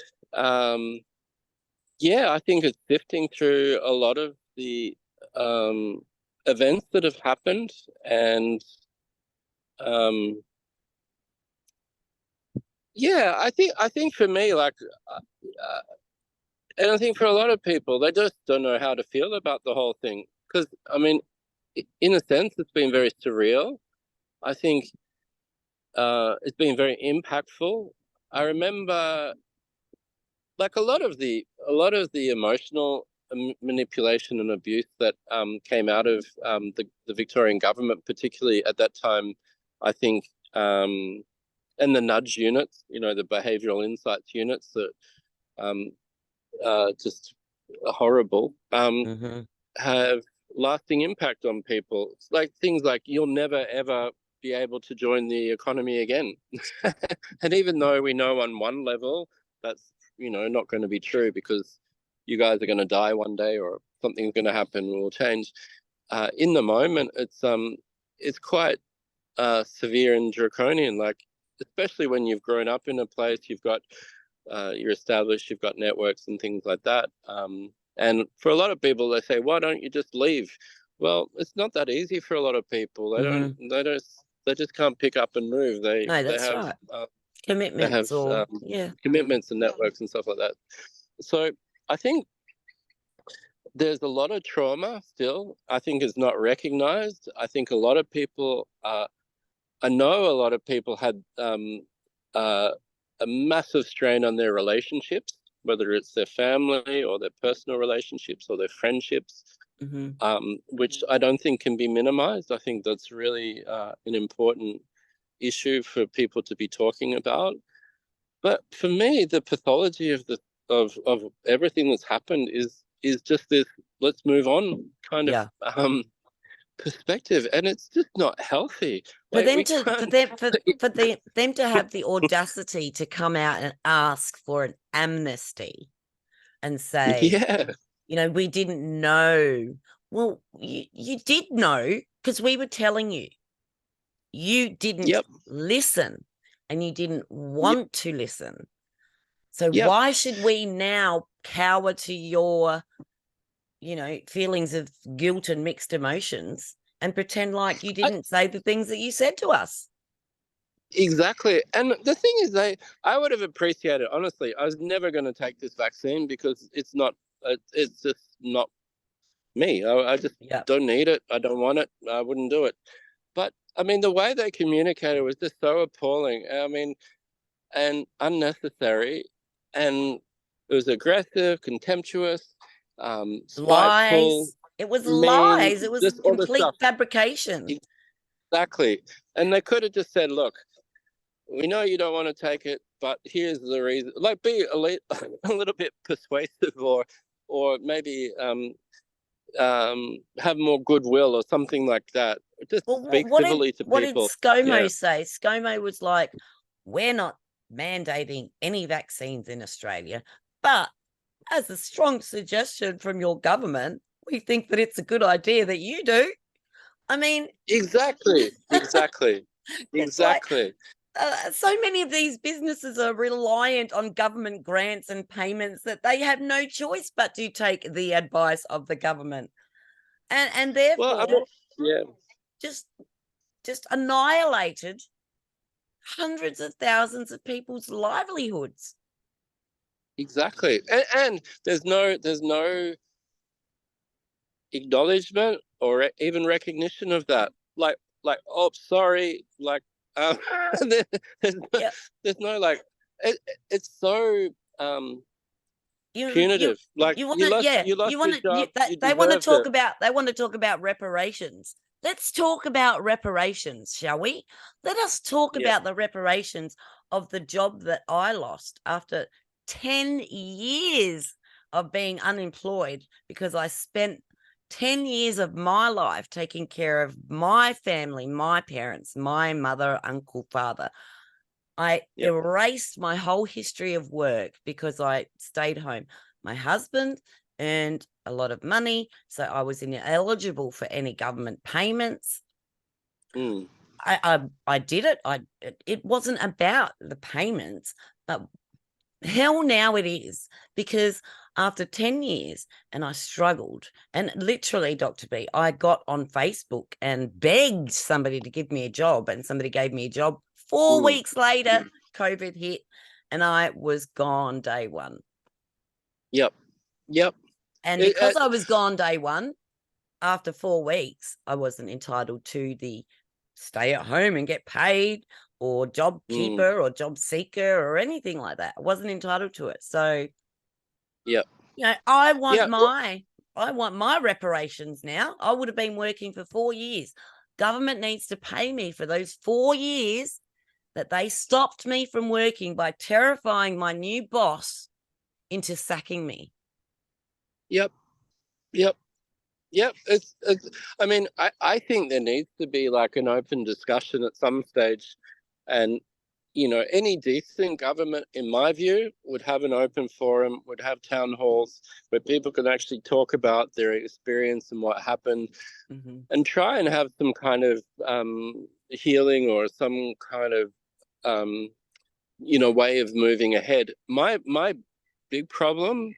yeah, I think it's sifting through a lot of the events that have happened, and yeah, I think for me, like, and I think for a lot of people, they just don't know how to feel about the whole thing, because I mean, in a sense, it's been very surreal. I think it's been very impactful. I remember, like, a lot of the emotional manipulation and abuse that came out of the Victorian government, particularly at that time, I think, and the nudge units, the behavioural insights units that just horrible, have lasting impact on people. It's like things like, you'll never ever be able to join the economy again. And even though we know on one level that's not going to be true, because you guys are going to die one day, or something's going to happen and will change, in the moment it's quite severe and draconian, like, especially when you've grown up in a place, you've got you're established, you've got networks and things like that. And for a lot of people, they say, why don't you just leave? Well, it's not that easy for a lot of people. They just can't pick up and move. No, that's have right. they have Commitments or yeah. commitments and networks and stuff like that. So I think there's a lot of trauma still, I think, is not recognized. I think a lot of people, I know a lot of people had a massive strain on their relationships, whether it's their family or their personal relationships or their friendships, which I don't think can be minimized. I think that's really an important issue for people to be talking about. But for me, the pathology of of everything that's happened is just this let's move on kind of perspective, and it's just not healthy. For Like, them to have the audacity to come out and ask for an amnesty and say, we didn't know. Well, you did know, because we were telling you. You didn't listen, and you didn't want to listen. So why should we now cower to your, feelings of guilt and mixed emotions and pretend like you didn't say the things that you said to us? Exactly. And the thing is, I would have appreciated, honestly, I was never going to take this vaccine because it's just not me. I just don't need it. I don't want it. I wouldn't do it. But I mean, the way they communicated was just so appalling. I mean, and unnecessary, and it was aggressive, contemptuous, spiteful. Lies. It was mean, lies. It was just all complete fabrication. Exactly. And they could have just said, look, we know you don't want to take it, but here's the reason. Like, be a little bit persuasive, or maybe have more goodwill or something like that. Just speak civilly to people. What did ScoMo say? ScoMo was like, we're not mandating any vaccines in Australia, but as a strong suggestion from your government, we think that it's a good idea that you do. I mean, exactly. Like, so many of these businesses are reliant on government grants and payments that they have no choice but to take the advice of the government, and therefore, just annihilated hundreds of thousands of people's livelihoods. Exactly. And there's no acknowledgement or even recognition of that. Like, oh, sorry, like, there, there's, no, Yeah. there's no like, it's so You punitive. Like, want to, yeah, you lost you your want to, job, you they want to deserved talk it. about, reparations. Let's talk about reparations, shall we? Let us talk Yeah. about the reparations of the job that I lost after 10 years of being unemployed, because I spent 10 years of my life taking care of my family, my parents, my mother, uncle, father. I Yep. erased my whole history of work because I stayed home. My husband earned a lot of money, so I was ineligible for any government payments. Mm. I did it. It wasn't about the payments, but hell, now it is, because after 10 years and I struggled, and literally, Dr. B, I got on Facebook and begged somebody to give me a job, and somebody gave me a job. 4 weeks later, COVID hit, and I was gone day one. Yep. Yep. And because I was gone day one, after 4 weeks, I wasn't entitled to the stay at home and get paid or job keeper or job seeker or anything like that. I wasn't entitled to it. So, Yep. you know, I want Yeah. my reparations now. I would have been working for 4 years. Government needs to pay me for those 4 years that they stopped me from working by terrifying my new boss into sacking me. Yep. Yep. Yep. It's I mean, I think there needs to be like an open discussion at some stage. And, any decent government, in my view, would have an open forum, would have town halls where people can actually talk about their experience and what happened, and try and have some kind of healing or some kind of way of moving ahead. My big problem,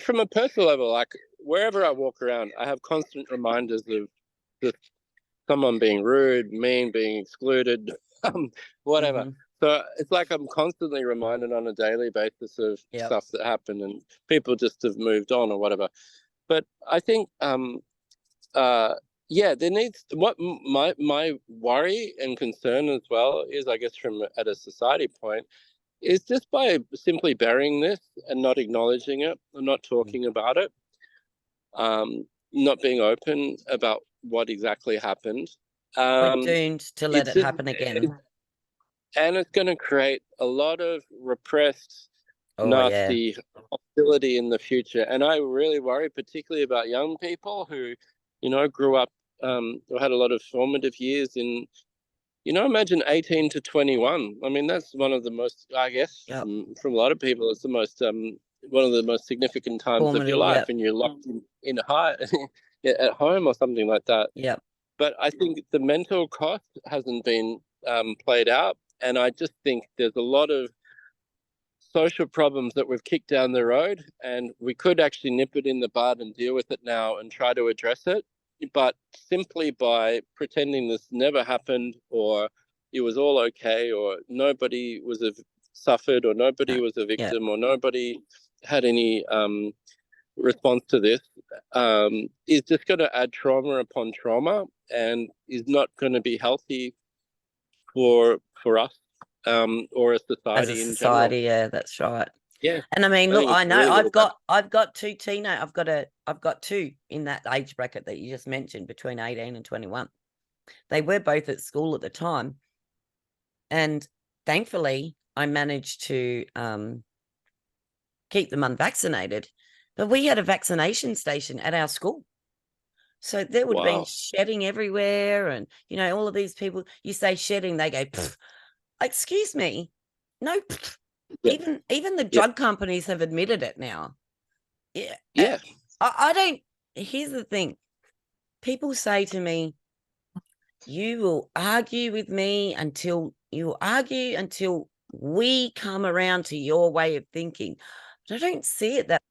from a personal level, like wherever I walk around, I have constant reminders of just someone being rude, mean, being excluded, whatever. So it's like I'm constantly reminded on a daily basis of stuff that happened, and people just have moved on or whatever. But I think, there needs what my worry and concern as well is, I guess, from at a society point, is just by simply burying this and not acknowledging it and not talking about it, not being open about what exactly happened. We're doomed to let it happen again. And it's going to create a lot of repressed, nasty hostility in the future. And I really worry particularly about young people who, grew up or had a lot of formative years in, imagine 18 to 21. I mean, that's one of the most, I guess, from a lot of people, it's the most, one of the most significant times of your life, and you're locked in high, at home or something like that. Yeah. But I think the mental cost hasn't been played out. And I just think there's a lot of social problems that we've kicked down the road, and we could actually nip it in the bud and deal with it now and try to address it. But simply by pretending this never happened, or it was all okay, or nobody was suffered, or nobody was a victim, or nobody had any response to this, is just going to add trauma upon trauma, and is not going to be healthy for us, or a society As a in society, general. yeah, that's right. Yeah. And I mean, look, I know really I've got two I've got two in that age bracket that you just mentioned, between 18 and 21. They were both at school at the time. And thankfully I managed to keep them unvaccinated. But we had a vaccination station at our school. So there would have been shedding everywhere, and all of these people, you say shedding, they go, excuse me. No, even the drug companies have admitted it now. Yeah. I don't. Here's the thing. People say to me, you will argue with me until we come around to your way of thinking. But I don't see it that.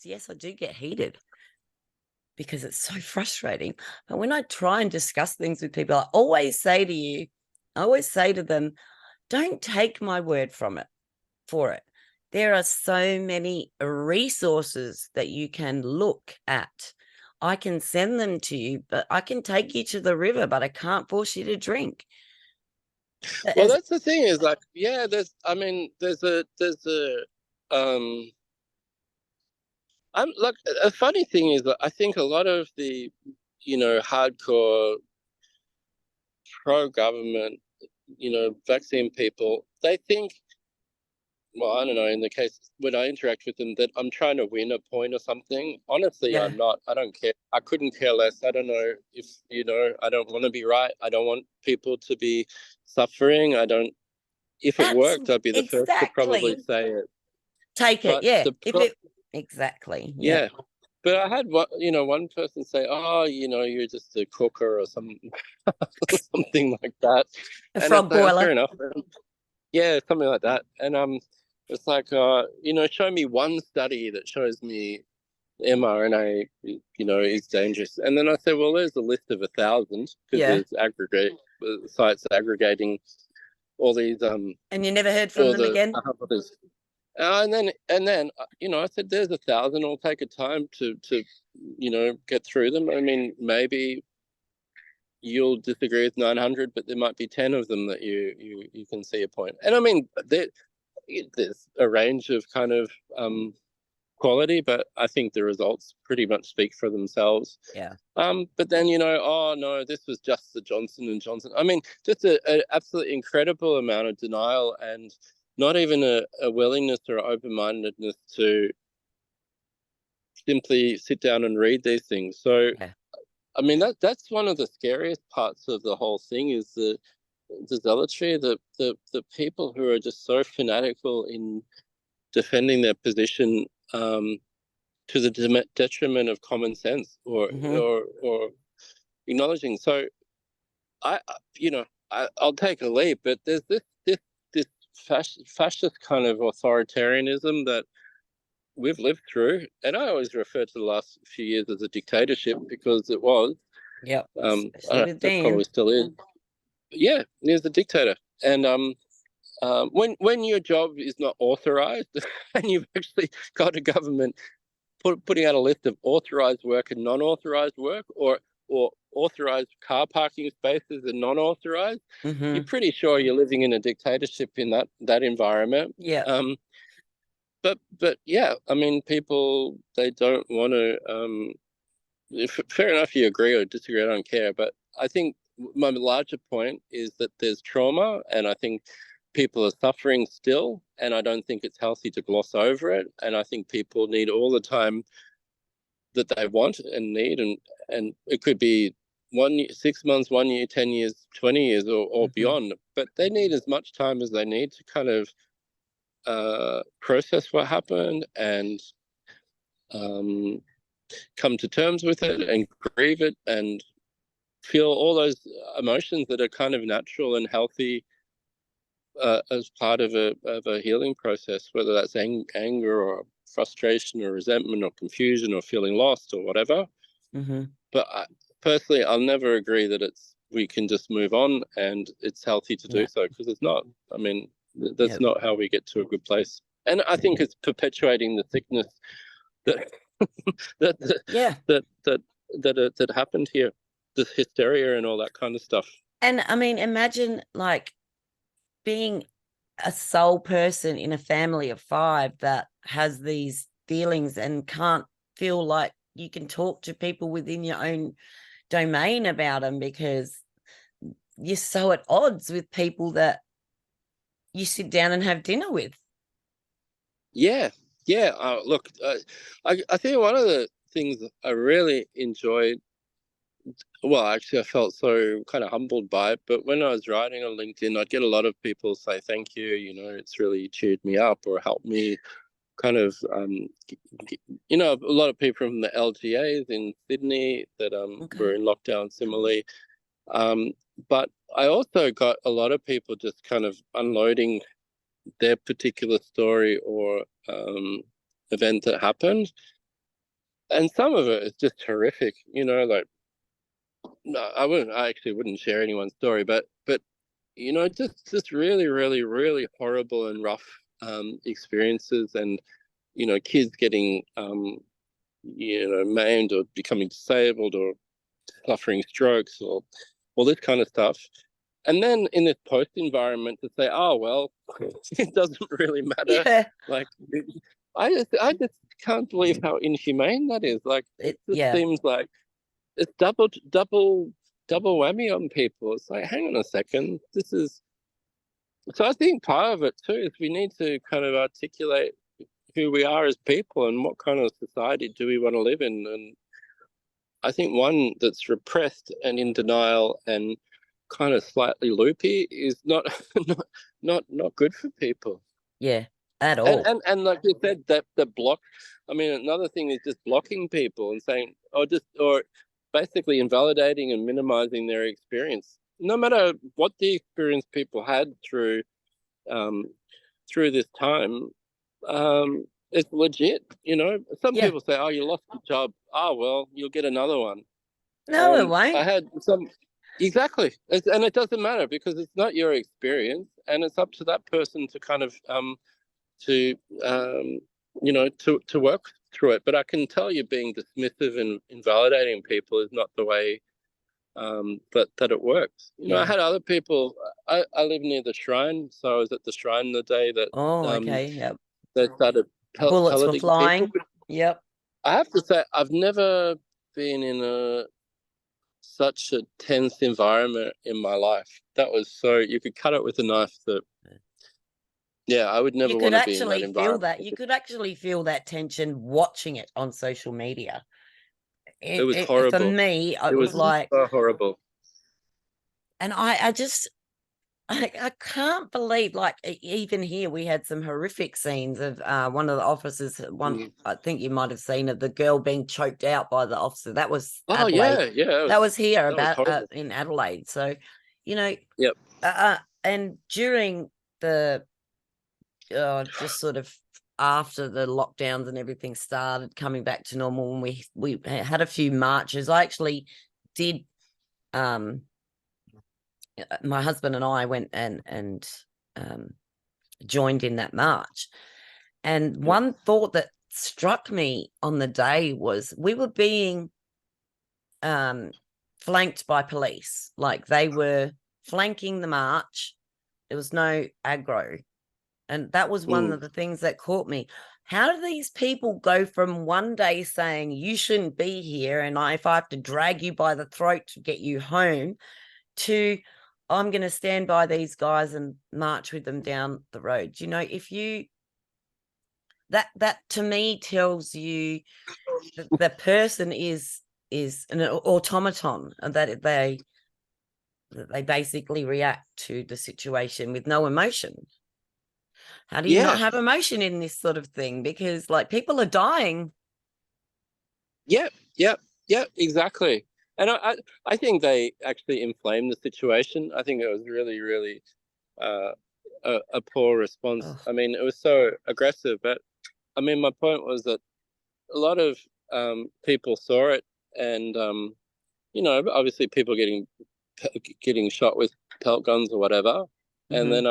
Yes, I do get heated because it's so frustrating. But when I try and discuss things with people, I always say to them, don't take my word for it. there are so many resources that you can look at. I can send them to you, but I can take you to the river, but I can't force you to drink. Well, As, that's the thing is like, yeah, there's a I'm like, a funny thing is that I think a lot of the, hardcore pro-government, vaccine people, they think, well, I don't know, in the case when I interact with them, that I'm trying to win a point or something. Honestly, yeah, I'm not. I don't care. I couldn't care less. I don't know if, I don't want to be right. I don't want people to be suffering. I don't, if it worked, I'd be the first to probably exactly. say it. Take it. But Yeah. If it, exactly. Yeah. yeah. But I had one person say, "Oh, you're just a cooker or something like that," A and it's frog like, oh, fair boiler. enough. Yeah, something like that. And it's like, show me one study that shows me mRNA, is dangerous. And then I said, well, there's a list of 1,000 because Yeah. there's aggregate sites aggregating all these And you never heard from all them the again? others. And then I said, there's 1,000. It'll take a time to get through them. I mean, maybe you'll disagree with 900, but there might be 10 of them that you can see a point. And I mean, there's a range of kind of quality, but I think the results pretty much speak for themselves. Yeah. But then, oh no, this was just the Johnson and Johnson. I mean, just an absolutely incredible amount of denial, and not even a willingness or open-mindedness to simply sit down and read these things. So, Yeah. I mean, that's one of the scariest parts of the whole thing is the zealotry, the people who are just so fanatical in defending their position, to the detriment of common sense or Mm-hmm. or acknowledging. So I I'll take a leap, but there's this fascist kind of authoritarianism that we've lived through, and I always refer to the last few years as a dictatorship because it was. Yep. I Especially don't, with that probably Dan. still is. Yeah, he was a dictator, and when your job is not authorized, and you've actually got a government putting out a list of authorized work and non-authorized work, or authorized car parking spaces and non-authorized, you're Mm-hmm. pretty sure you're living in a dictatorship in that environment. Yeah. But yeah, I mean, people, they don't want to. Fair enough, you agree or disagree, I don't care. But I think my larger point is that there's trauma, and I think people are suffering still, and I don't think it's healthy to gloss over it. And I think people need all the time that they want and need, and it could be 1 year, 6 months, 1 year, 10 years, 20 years, or Mm-hmm. beyond. But they need as much time as they need to kind of process what happened and um, come to terms with it and grieve it and feel all those emotions that are kind of natural and healthy as part of a healing process, whether that's anger or frustration or resentment or confusion or feeling lost or whatever. Mm-hmm. But personally, I'll never agree that we can just move on and it's healthy to do Yeah. so, because it's not. I mean, Yeah. that's not how we get to a good place. And I think it's perpetuating the sickness that that Yeah. that happened here, the hysteria and all that kind of stuff. And I mean, imagine like being a sole person in a family of five that has these feelings and can't feel like you can talk to people within your own domain about them because you're so at odds with people that you sit down and have dinner with. Yeah, yeah. Look, I think one of the things I really enjoyed, well, actually, I felt so kind of humbled by it. But when I was writing on LinkedIn, I'd get a lot of people say, thank you, it's really cheered me up or helped me kind of, a lot of people from the LGAs in Sydney that were Okay. in lockdown similarly. Um, but I also got a lot of people just kind of unloading their particular story or event that happened. And some of it is just horrific, like, no, I actually wouldn't share anyone's story, but just really, really, really horrible and rough experiences, and kids getting maimed or becoming disabled or suffering strokes or all this kind of stuff. And then in this post environment to say, oh well, it doesn't really matter. Yeah. Like, I just can't believe how inhumane that is. Like, it just seems like it's double whammy on people. It's like, hang on a second, this is. So I think part of it too is we need to kind of articulate who we are as people and what kind of society do we want to live in. And I think one that's repressed and in denial and kind of slightly loopy is not not good for people. Yeah, at all. And like you said, that the block. I mean, another thing is just blocking people and saying, or basically invalidating and minimizing their experience, no matter what the experience people had through this time. It's legit. Some people say, oh, you lost your job. Oh, well, you'll get another one. No, it won't. I had some. Exactly. And it doesn't matter because it's not your experience, and it's up to that person to kind of to work through it. But I can tell you, being dismissive and invalidating people is not the way that it works. I had other people. I live near the shrine, so I was at the shrine the day that okay, yep. they started bullets were flying. people. Yep. I have to say, I've never been in such a tense environment in my life. That was so, you could cut it with a knife. I would never want to be in that environment. You could actually feel that tension watching it on social media. It was horrible. For me, it was like so horrible. And I can't believe, like, even here we had some horrific scenes of one of the officers. I think you might have seen of the girl being choked out by the officer. That was Adelaide. That was here in Adelaide. So, Yep. And during the just sort of after the lockdowns and everything started coming back to normal, when we had a few marches. I actually did. My husband and I went and joined in that march. And one thought that struck me on the day was we were being flanked by police. Like, they were flanking the march. There was no aggro. And that was one of the things that caught me. How do these people go from one day saying you shouldn't be here, and if I have to drag you by the throat to get you home, to I'm going to stand by these guys and march with them down the road? If you, that to me tells you that the person is an automaton, and that they basically react to the situation with no emotion. How do you not have emotion in this sort of thing? Because, like, people are dying. Yep, exactly. And I think they actually inflamed the situation. I think it was really, really a poor response. Oh. I mean, it was so aggressive. But, I mean, my point was that a lot of people saw it, and, obviously people getting shot with pelt guns or whatever. Mm-hmm. And then,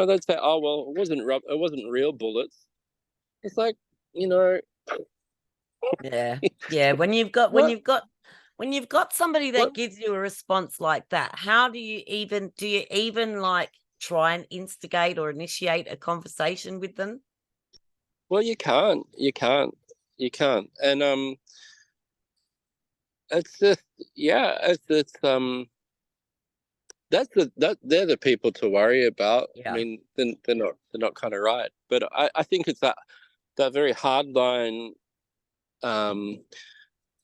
they'd say, oh, well, it wasn't real bullets. It's like, Yeah. When you've got somebody that gives you a response like that, how do you even like try and instigate or initiate a conversation with them? Well, you can't. And it's just, they're the people to worry about. Yeah. I mean, they're not kind of right. But I think it's that very hard line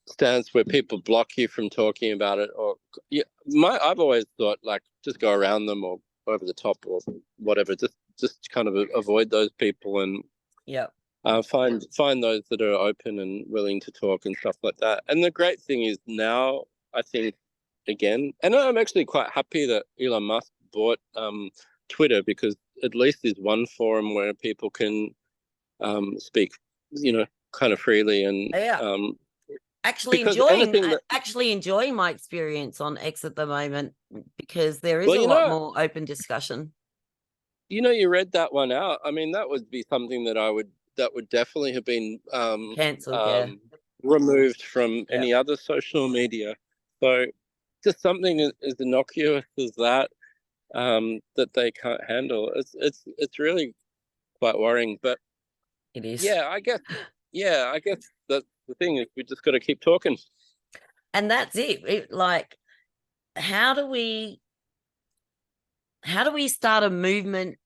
stance where people block you from talking about it, or I've always thought, like, just go around them or over the top or whatever. Just kind of avoid those people and find those that are open and willing to talk and stuff like that. And the great thing is now, I think, again, and I'm actually quite happy that Elon Musk bought Twitter, because at least there's one forum where people can speak, kind of freely and actually enjoying my experience on X at the moment, because there is a lot more open discussion. you read that one out. I mean, that would be something that would definitely have been Cancelled, yeah. removed from Yeah. any other social media. So just something as innocuous as that, that they can't handle. It's really quite worrying. But It is. yeah, I guess that's the thing, is we just got to keep talking. And that's it. Like, how do we start a movement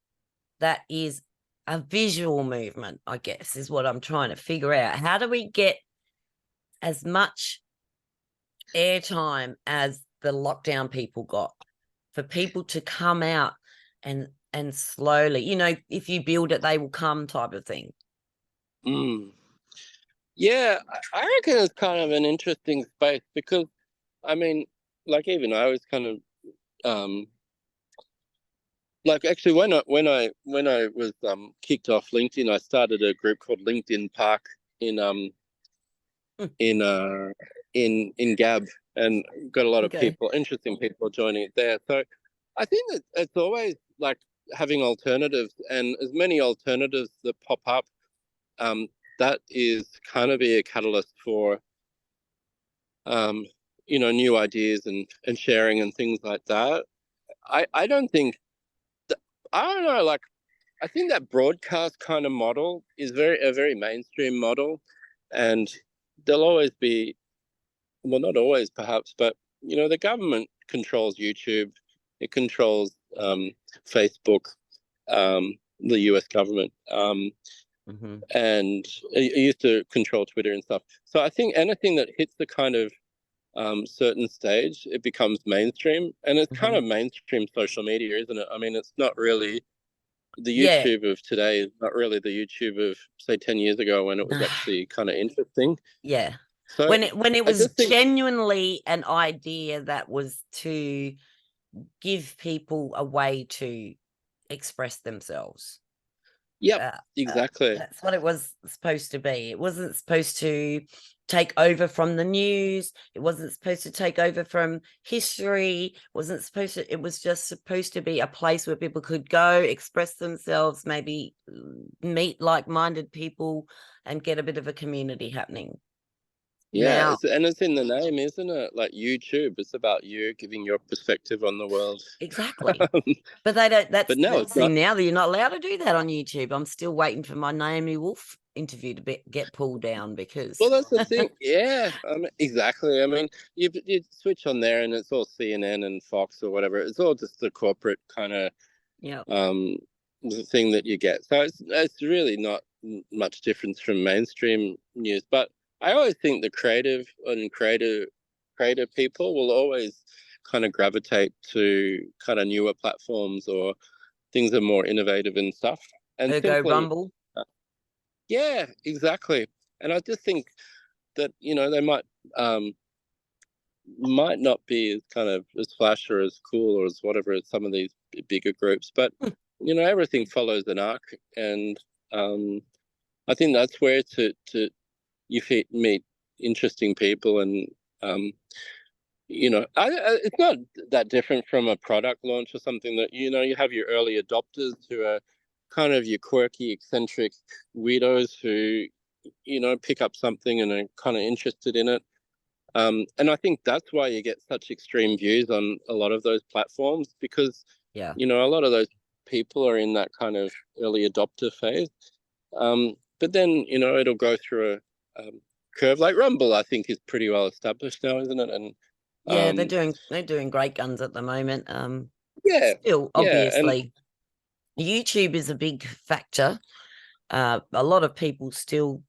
that is a visual movement, I guess, is what I'm trying to figure out. How do we get as much airtime as the lockdown people got, for people to come out and slowly, if you build it, they will come type of thing? Mm. Yeah, I reckon it's kind of an interesting space because, I mean, like even I was kind of um, like actually when I was kicked off LinkedIn, I started a group called LinkedIn Park in Hmm. in uh in Gab, and got a lot of Okay. people, interesting people joining it there. So I think that it's always like having alternatives, and as many alternatives that pop up, um, that is kind of be a catalyst for um, new ideas and sharing and things like that. I don't think that, I don't know, like I think that broadcast kind of model is a very mainstream model, and there'll always be, well, not always perhaps, but the government controls YouTube, it controls Facebook, the US government, Mm-hmm. and it used to control Twitter and stuff. So I think anything that hits the kind of certain stage, it becomes mainstream, and it's kind Mm-hmm. of mainstream social media, isn't it? I mean, it's not really the Yeah. YouTube of today is not really the YouTube of say 10 years ago when it was No. actually kind of interesting. Yeah. So When it I was just think, genuinely an idea that was to give people a way to express themselves. yep, Uh, exactly. that's what it was supposed to be. It wasn't supposed to take over from the news. It wasn't supposed to take over from history. It was just supposed to be a place where people could go, express themselves, maybe meet like-minded people and get a bit of a community happening. Yeah, Now, and it's in the name, isn't it? Like YouTube, it's about you giving your perspective on the world. exactly. But they don't. But That's no, the it's thing not. now, that you're not allowed to do that on YouTube. I'm still waiting for my Naomi Wolf interview to get pulled down because Well, that's the thing. Yeah, exactly. I mean, you switch on there, and it's all CNN and Fox or whatever. It's all just the corporate kind of yeah, um the thing that you get. So it's really not much difference from mainstream news. But I always think the creative people will always kind of gravitate to kind of newer platforms or things that are more innovative and stuff. And ergo simply, Rumble. uh, yeah, exactly. And I just think that they might not be as kind of as flash or as cool or as whatever as some of these bigger groups, but everything follows an arc, and um, I think that's where to you meet interesting people, and um, it's not that different from a product launch or something, that you have your early adopters who are kind of your quirky, eccentric weirdos who pick up something and are kind of interested in it. And I think that's why you get such extreme views on a lot of those platforms, because Yeah, a lot of those people are in that kind of early adopter phase. But then it'll go through a curve. Like Rumble, I think is pretty well established now, isn't it? And yeah, um, they're doing great guns at the moment. yeah, Still, yeah, and obviously, YouTube is a big factor. A lot of people still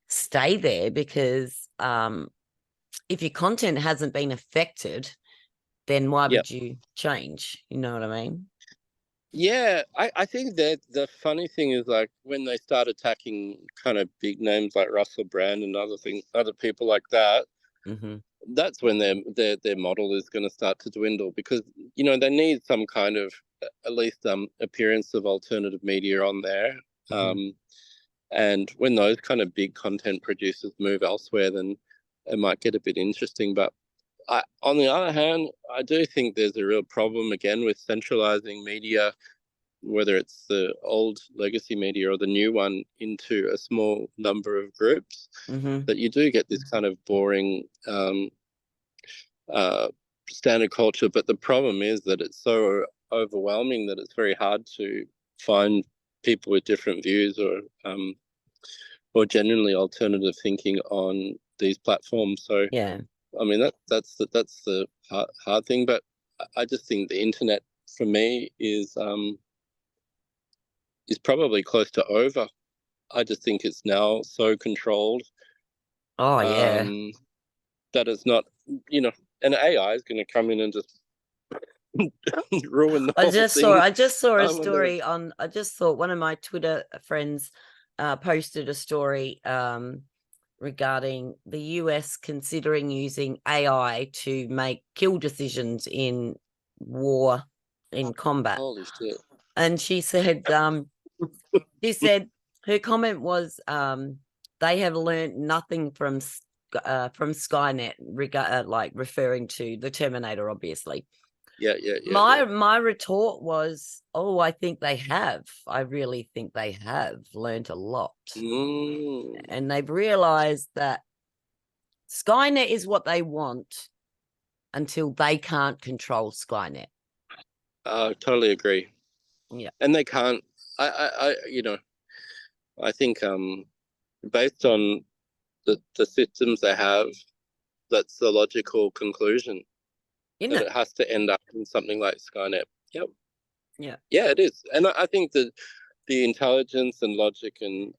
stay there because if your content hasn't been affected, then why yeah, would you change? You know what I mean? yeah. I think that the funny thing is, like, when they start attacking kind of big names like Russell Brand and other people like that, Mm-hmm. that's when their model is going to start to dwindle, because they need some kind of at least appearance of alternative media on there. Mm-hmm. And when those kind of big content producers move elsewhere, then it might get a bit interesting. But on the other hand, I do think there's a real problem again with centralizing media whether it's the old legacy media or the new one, into a small number of groups, that you do get this kind of boring standard culture. But the problem is that it's so overwhelming that it's very hard to find people with different views or genuinely alternative thinking on these platforms. So Yeah. I mean that's the hard thing. But I just think the internet for me is probably close to over. I just think it's now so controlled. Oh yeah. That it's not, and AI is going to come in and just ruin the whole thing. I just saw a story on. I just thought one of my Twitter friends posted a story regarding the US considering using AI to make kill decisions in war, in combat. Holy shit! And she said, her comment was, they have learned nothing from Skynet, like referring to the Terminator, obviously. Yeah. My retort was, oh, I think they have. I really think they have learned a lot. And they've realized that Skynet is what they want until they can't control Skynet. I totally agree. Yeah. And they can't. I think based on the systems they have, that's the logical conclusion. That it has to end up in something like Skynet. Yep. Yeah. Yeah, it is. And I think that the intelligence and logic and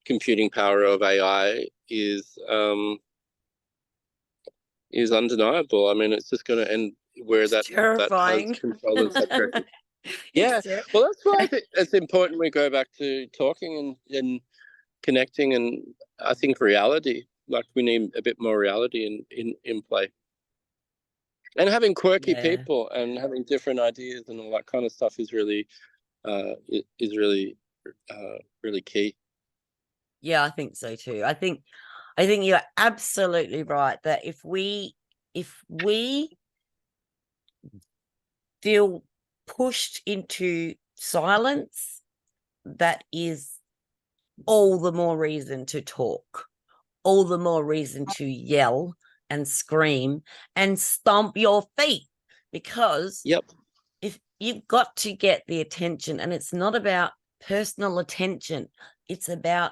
computing power of AI is undeniable. I mean, it's just going to end where that has control and separation. Yeah. Well, that's why I think it's important we go back to talking and connecting, and I think reality. Like, we need a bit more reality in play. And having quirky people and having different ideas and all that kind of stuff is really really key. Yeah, I think so too. I think you're absolutely right that if we feel pushed into silence, that is all the more reason to talk, all the more reason to yell and scream and stomp your feet, because if you've got to get the attention, and it's not about personal attention, it's about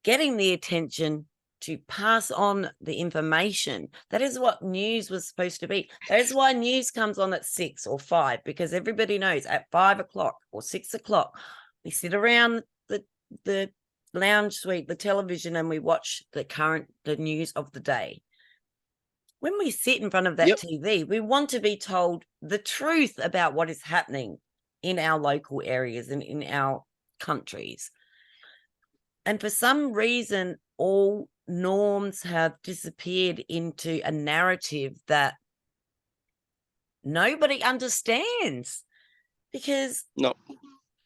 getting the attention to pass on the information. That is what news was supposed to be. That is why news comes on at 6 or 5, because everybody knows at 5 o'clock or 6 o'clock, we sit around the lounge suite, the television, and we watch the news of the day. When we sit in front of that TV, we want to be told the truth about what is happening in our local areas and in our countries. And for some reason, all norms have disappeared into a narrative that nobody understands. Because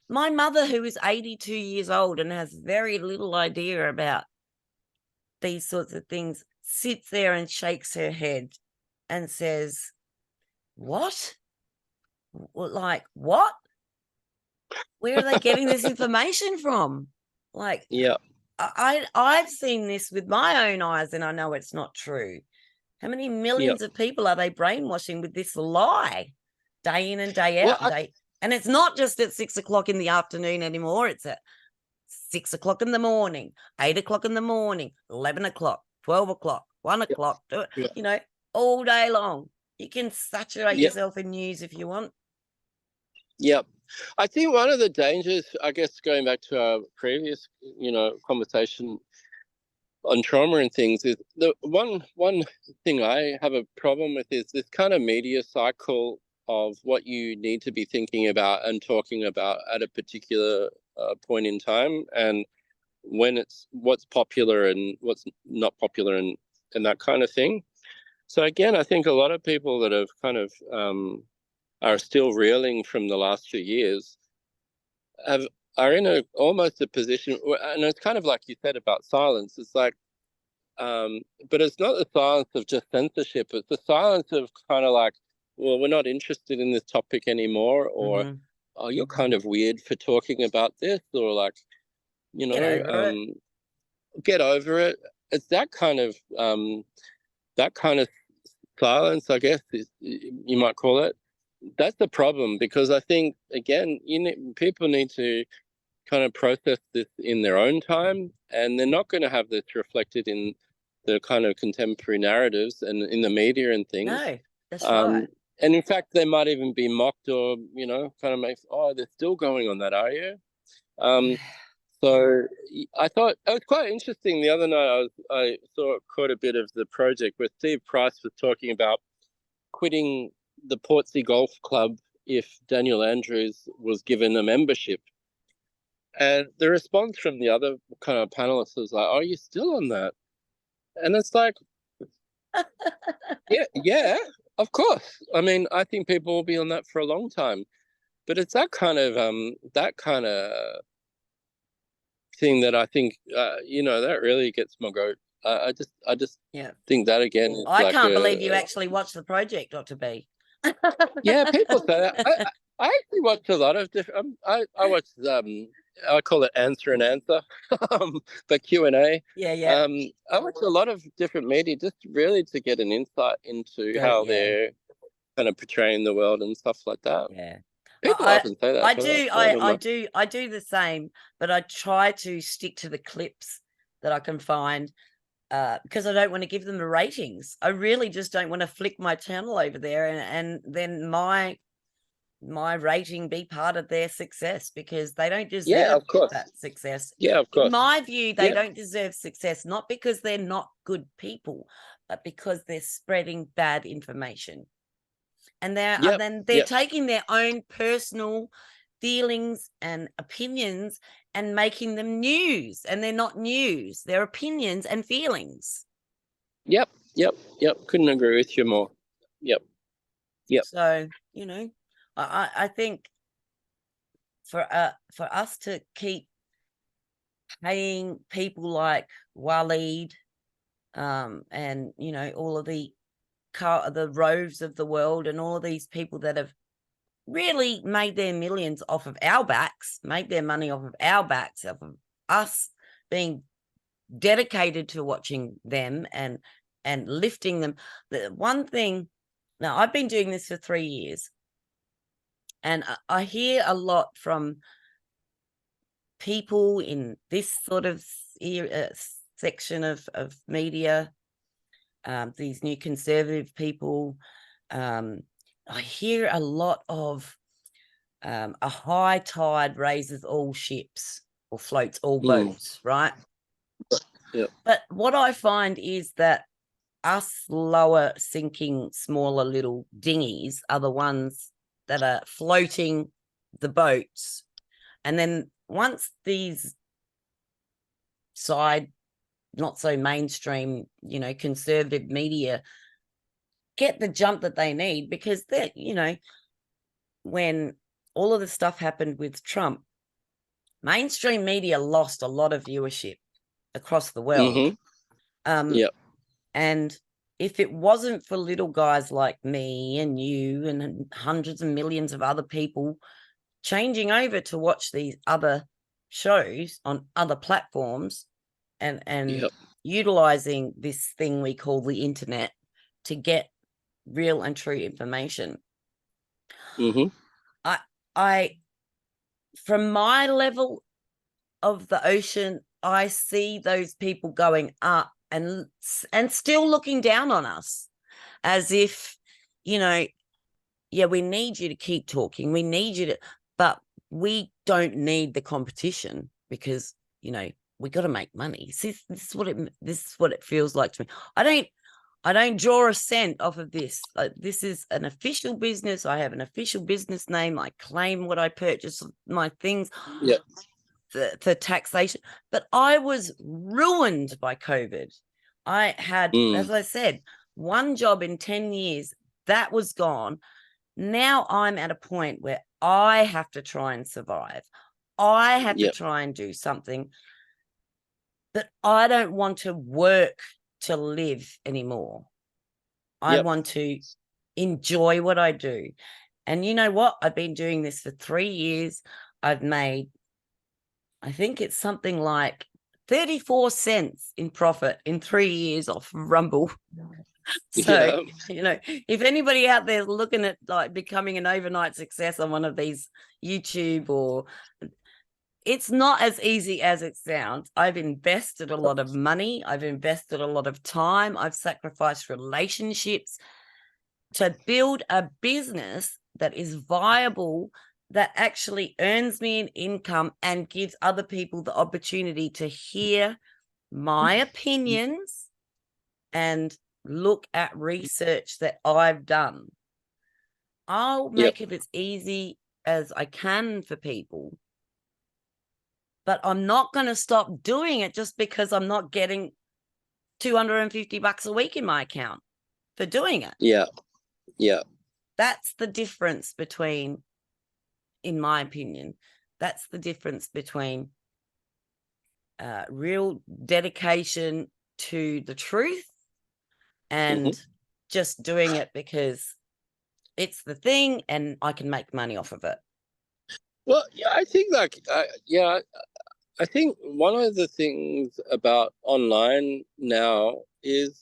my mother, who is 82 years old and has very little idea about these sorts of things, sits there and shakes her head and says, what? Like, what? Where are they getting this information from? Like, I've seen this with my own eyes, and I know it's not true. How many millions of people are they brainwashing with this lie day in and day out? And it's not just at 6 o'clock in the afternoon anymore. It's at 6 o'clock in the morning, 8 o'clock in the morning, 11 o'clock, 12 o'clock, 1 o'clock, all day long. You can saturate yourself in news if you want. Yep. I think one of the dangers, I guess, going back to our previous, conversation on trauma and things, is the one thing I have a problem with is this kind of media cycle of what you need to be thinking about and talking about at a particular point in time, and when it's what's popular and what's not popular and that kind of thing. So again, I think a lot of people that have kind of are still reeling from the last few years are in almost a position, and it's kind of like you said about silence. It's like, but it's not the silence of just censorship. It's the silence of kind of like well, we're not interested in this topic anymore, or oh, you're kind of weird for talking about this, or like, you Get know, over it. get over it. It's that kind of silence, I guess you might call it. That's the problem, because I think, again, people need to kind of process this in their own time, and they're not going to have this reflected in the kind of contemporary narratives and in the media and things. No, that's right. And in fact, they might even be mocked, or kind of makes, oh, they're still going on that, are you? So I thought it was quite interesting. The other night, I caught a bit of the project where Steve Price was talking about quitting the Portsea Golf Club if Daniel Andrews was given a membership. And the response from the other kind of panelists was like, "Are you still on that?" And it's like, yeah, of course. I mean, I think people will be on that for a long time, but it's that kind of thing that I think that really gets my goat. I just think that again is I can't believe you actually watched the project, Dr. B. Yeah, people say that. I actually watch a lot of different. I watch I call it answer and answer, but Q&A. Yeah. I watch a lot of different media just really to get an insight into how they're kind of portraying the world and stuff like that. Yeah. People often say that. I do the same, but I try to stick to the clips that I can find, because I don't want to give them the ratings. I really just don't want to flick my channel over there and then my rating be part of their success, because they don't deserve that success. Yeah, of course. In my view, they don't deserve success, not because they're not good people, but because they're spreading bad information. And they're taking their own personal feelings and opinions and making them news, and they're not news. They're opinions and feelings. Yep. Couldn't agree with you more. Yep. So, I think for us to keep paying people like Waleed, and all of the Roves of the world, and all of these people that have really made their millions off of our backs, made their money off of our backs, off of us being dedicated to watching them and lifting them. The one thing, now I've been doing this for 3 years, and I hear a lot from people in this sort of section of media, these new conservative people. I hear a lot of a high tide raises all ships, or floats all boats, right? Yeah. But what I find is that us lower sinking, smaller little dinghies are the ones that are floating the boats. And then once these side, not so mainstream, conservative media get the jump that they need, because they're, when all of the stuff happened with Trump, mainstream media lost a lot of viewership across the world. And if it wasn't for little guys like me and you and hundreds of millions of other people changing over to watch these other shows on other platforms and utilizing this thing we call the internet to get real and true information. I from my level of the ocean, I see those people going up and still looking down on us, as if, we need you to keep talking. We need you to, but we don't need the competition, because, we got to make money. See, this is what it feels like to me. I don't draw a cent off of this. This is an official business. I have an official business name. I claim what I purchase, my things for taxation. But I was ruined by COVID. I had, as I said, one job in 10 years. That was gone. Now I'm at a point where I have to try and survive. I have to try and do something. But I don't want to work to live anymore. I want to enjoy what I do. And you know what? I've been doing this for 3 years. I've made, I think it's something like 34 cents in profit in 3 years off Rumble. So, Yeah. if anybody out there is looking at like becoming an overnight success on one of these YouTube, or it's not as easy as it sounds. I've invested a lot of money. I've invested a lot of time. I've sacrificed relationships to build a business that is viable, that actually earns me an income and gives other people the opportunity to hear my opinions and look at research that I've done. I'll make it as easy as I can for people, but I'm not going to stop doing it just because I'm not getting $250 a week in my account for doing it. Yeah. That's the difference between, in my opinion, that's the difference between real dedication to the truth and just doing it because it's the thing and I can make money off of it. Well, yeah, I think I think one of the things about online now is,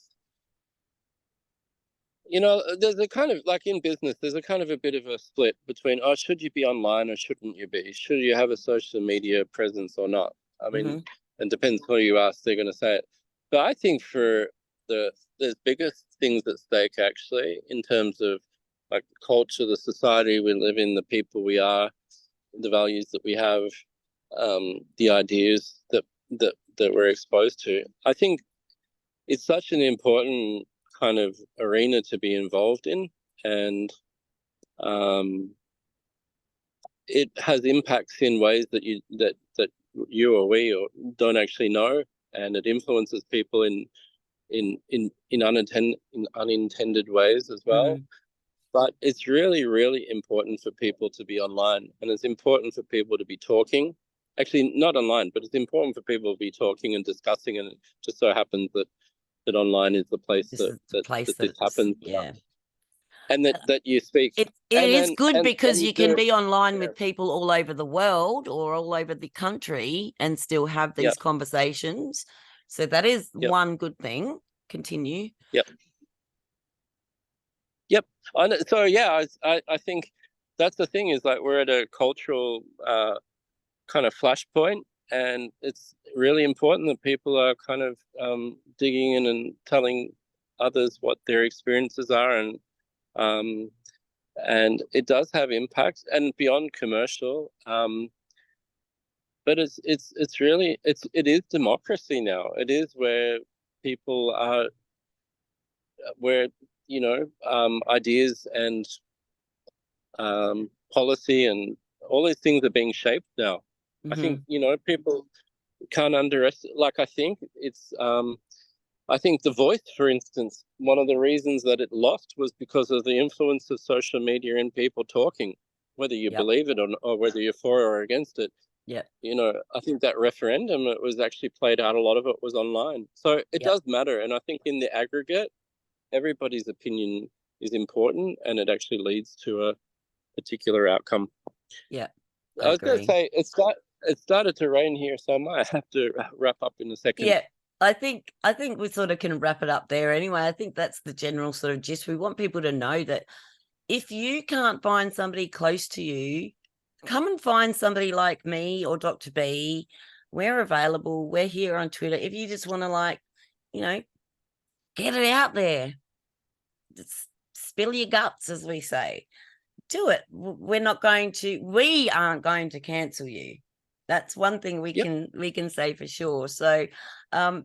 there's a kind of, like in business, there's a kind of a bit of a split between, should you be online or shouldn't you be? Should you have a social media presence or not? I mean, it depends who you ask, they're going to say it. But I think for there's biggest things at stake, actually, in terms of like culture, the society we live in, the people we are, the values that we have, the ideas that we're exposed to. I think it's such an important kind of arena to be involved in, and it has impacts in ways that you or we or don't actually know, and it influences people in unintended ways as well. But it's really, really important for people to be online, and it's important for people to be talking. Actually, not online, but it's important for people to be talking and discussing, and it just so happens that online is the place that this happens. Yeah. And that you speak. It is good because you can be online with people all over the world or all over the country and still have these conversations. So that is one good thing. Continue. So I think that's the thing, is like we're at a cultural kind of flashpoint, and it's really important that people are kind of digging in and telling others what their experiences are, and it does have impacts and beyond commercial. But it is democracy now. It is where people are, where ideas and policy and all these things are being shaped now. I think people can't underestimate. Like, I think it's I think The Voice, for instance, one of the reasons that it lost was because of the influence of social media and people talking, whether you believe it or whether you're for or against it. I think that referendum, it was actually played out, a lot of it was online. So it does matter. And I think in the aggregate, everybody's opinion is important, and it actually leads to a particular outcome. I was going to say, it started to rain here, so I might have to wrap up in a second. I think we sort of can wrap it up there anyway. I think that's the general sort of gist. We want people to know that if you can't find somebody close to you, come and find somebody like me or Dr. B. We're available. We're here on Twitter. If you just want to, get it out there, just spill your guts, as we say, do it. We aren't going to cancel you. That's one thing we can say for sure. So I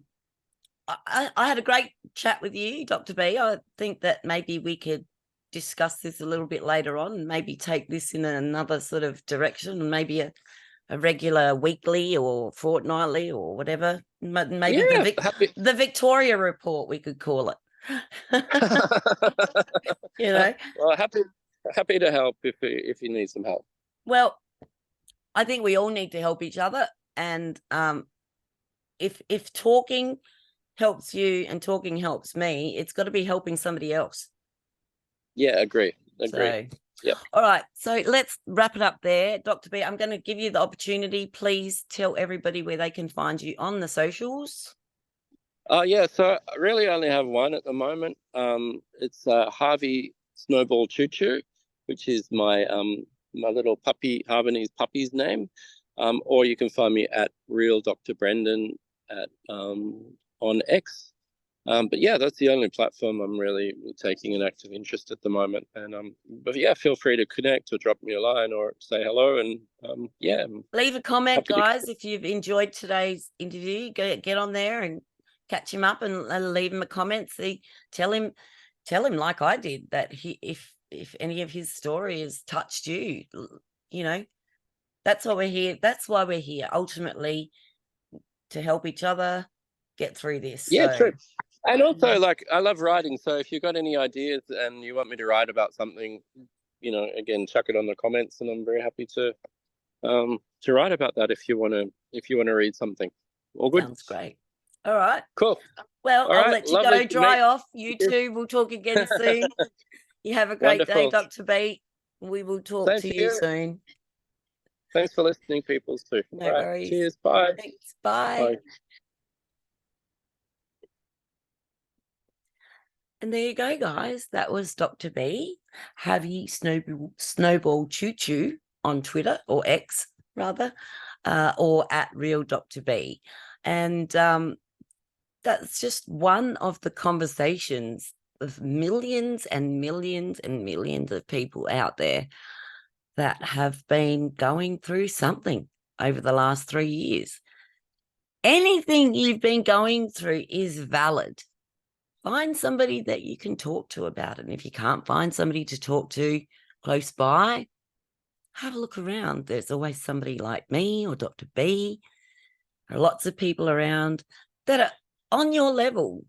had a great chat with you, Dr. B. I think that maybe we could discuss this a little bit later on and maybe take this in another sort of direction, maybe a regular weekly or fortnightly or whatever. Maybe the Victoria Report, we could call it. Well, happy to help if you need some help. Well, I think we all need to help each other, and if talking helps you and talking helps me, it's got to be helping somebody else. Yeah, agree. So, Yep. all right. So let's wrap it up there. Dr. B, I'm going to give you the opportunity. Please tell everybody where they can find you on the socials. Yeah, so I really only have one at the moment. It's Harvey Snowball Choo Choo, which is my little puppy, Havanese puppy's name. Or you can find me at Real Dr. Brendan at on X. But yeah, that's the only platform I'm really taking an active interest at the moment. And but yeah, feel free to connect or drop me a line or say hello. And yeah, leave a comment, happy to. guys, if you've enjoyed today's interview. Get on there and catch him up and leave him a comment. See, tell him like I did that if any of his story has touched you, you know, that's why we're here. That's why we're here, ultimately, to help each other get through this. Yeah, So true. And also, like, I love writing. So if you've got any ideas and you want me to write about something, again, chuck it on the comments, and I'm very happy to write about that if you want to read something. All good. sounds great. All right. Cool. Well, All I'll right. let you Lovely go, to dry meet off. You you. too. We'll talk again soon. You have a great day, Wonderful. Dr. B. We will talk Same to to you you. soon. Thanks for listening, people, too. No All right. worries. Cheers. Bye. Thanks. Bye. Bye. And there you go, guys. That was Dr. B. Harvey Snowball Choo Choo on Twitter, or X rather, or at Real Dr. B. And that's just one of the conversations of millions and millions and millions of people out there that have been going through something over the last 3 years. Anything you've been going through is valid. Find somebody that you can talk to about it. And if you can't find somebody to talk to close by, have a look around. There's always somebody like me or Dr. B. There are lots of people around that are on your level.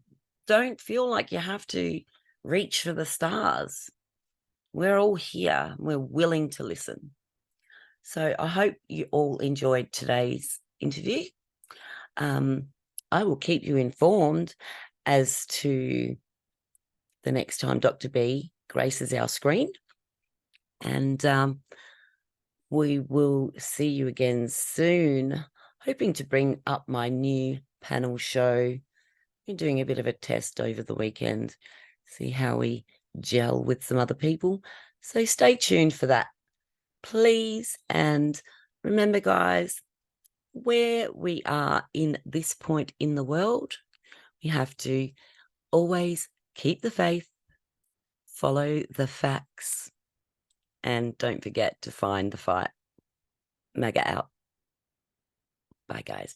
Don't feel like you have to reach for the stars. We're all here. We're willing to listen. So I hope you all enjoyed today's interview. I will keep you informed as to the next time Dr. B graces our screen. And we will see you again soon, hoping to bring up my new panel show. Been doing a bit of a test over the weekend, see how we gel with some other people. So stay tuned for that, please. And remember, guys, where we are in this point in the world, we have to always keep the faith, follow the facts, and don't forget to find the fight. Mega out. Bye, guys.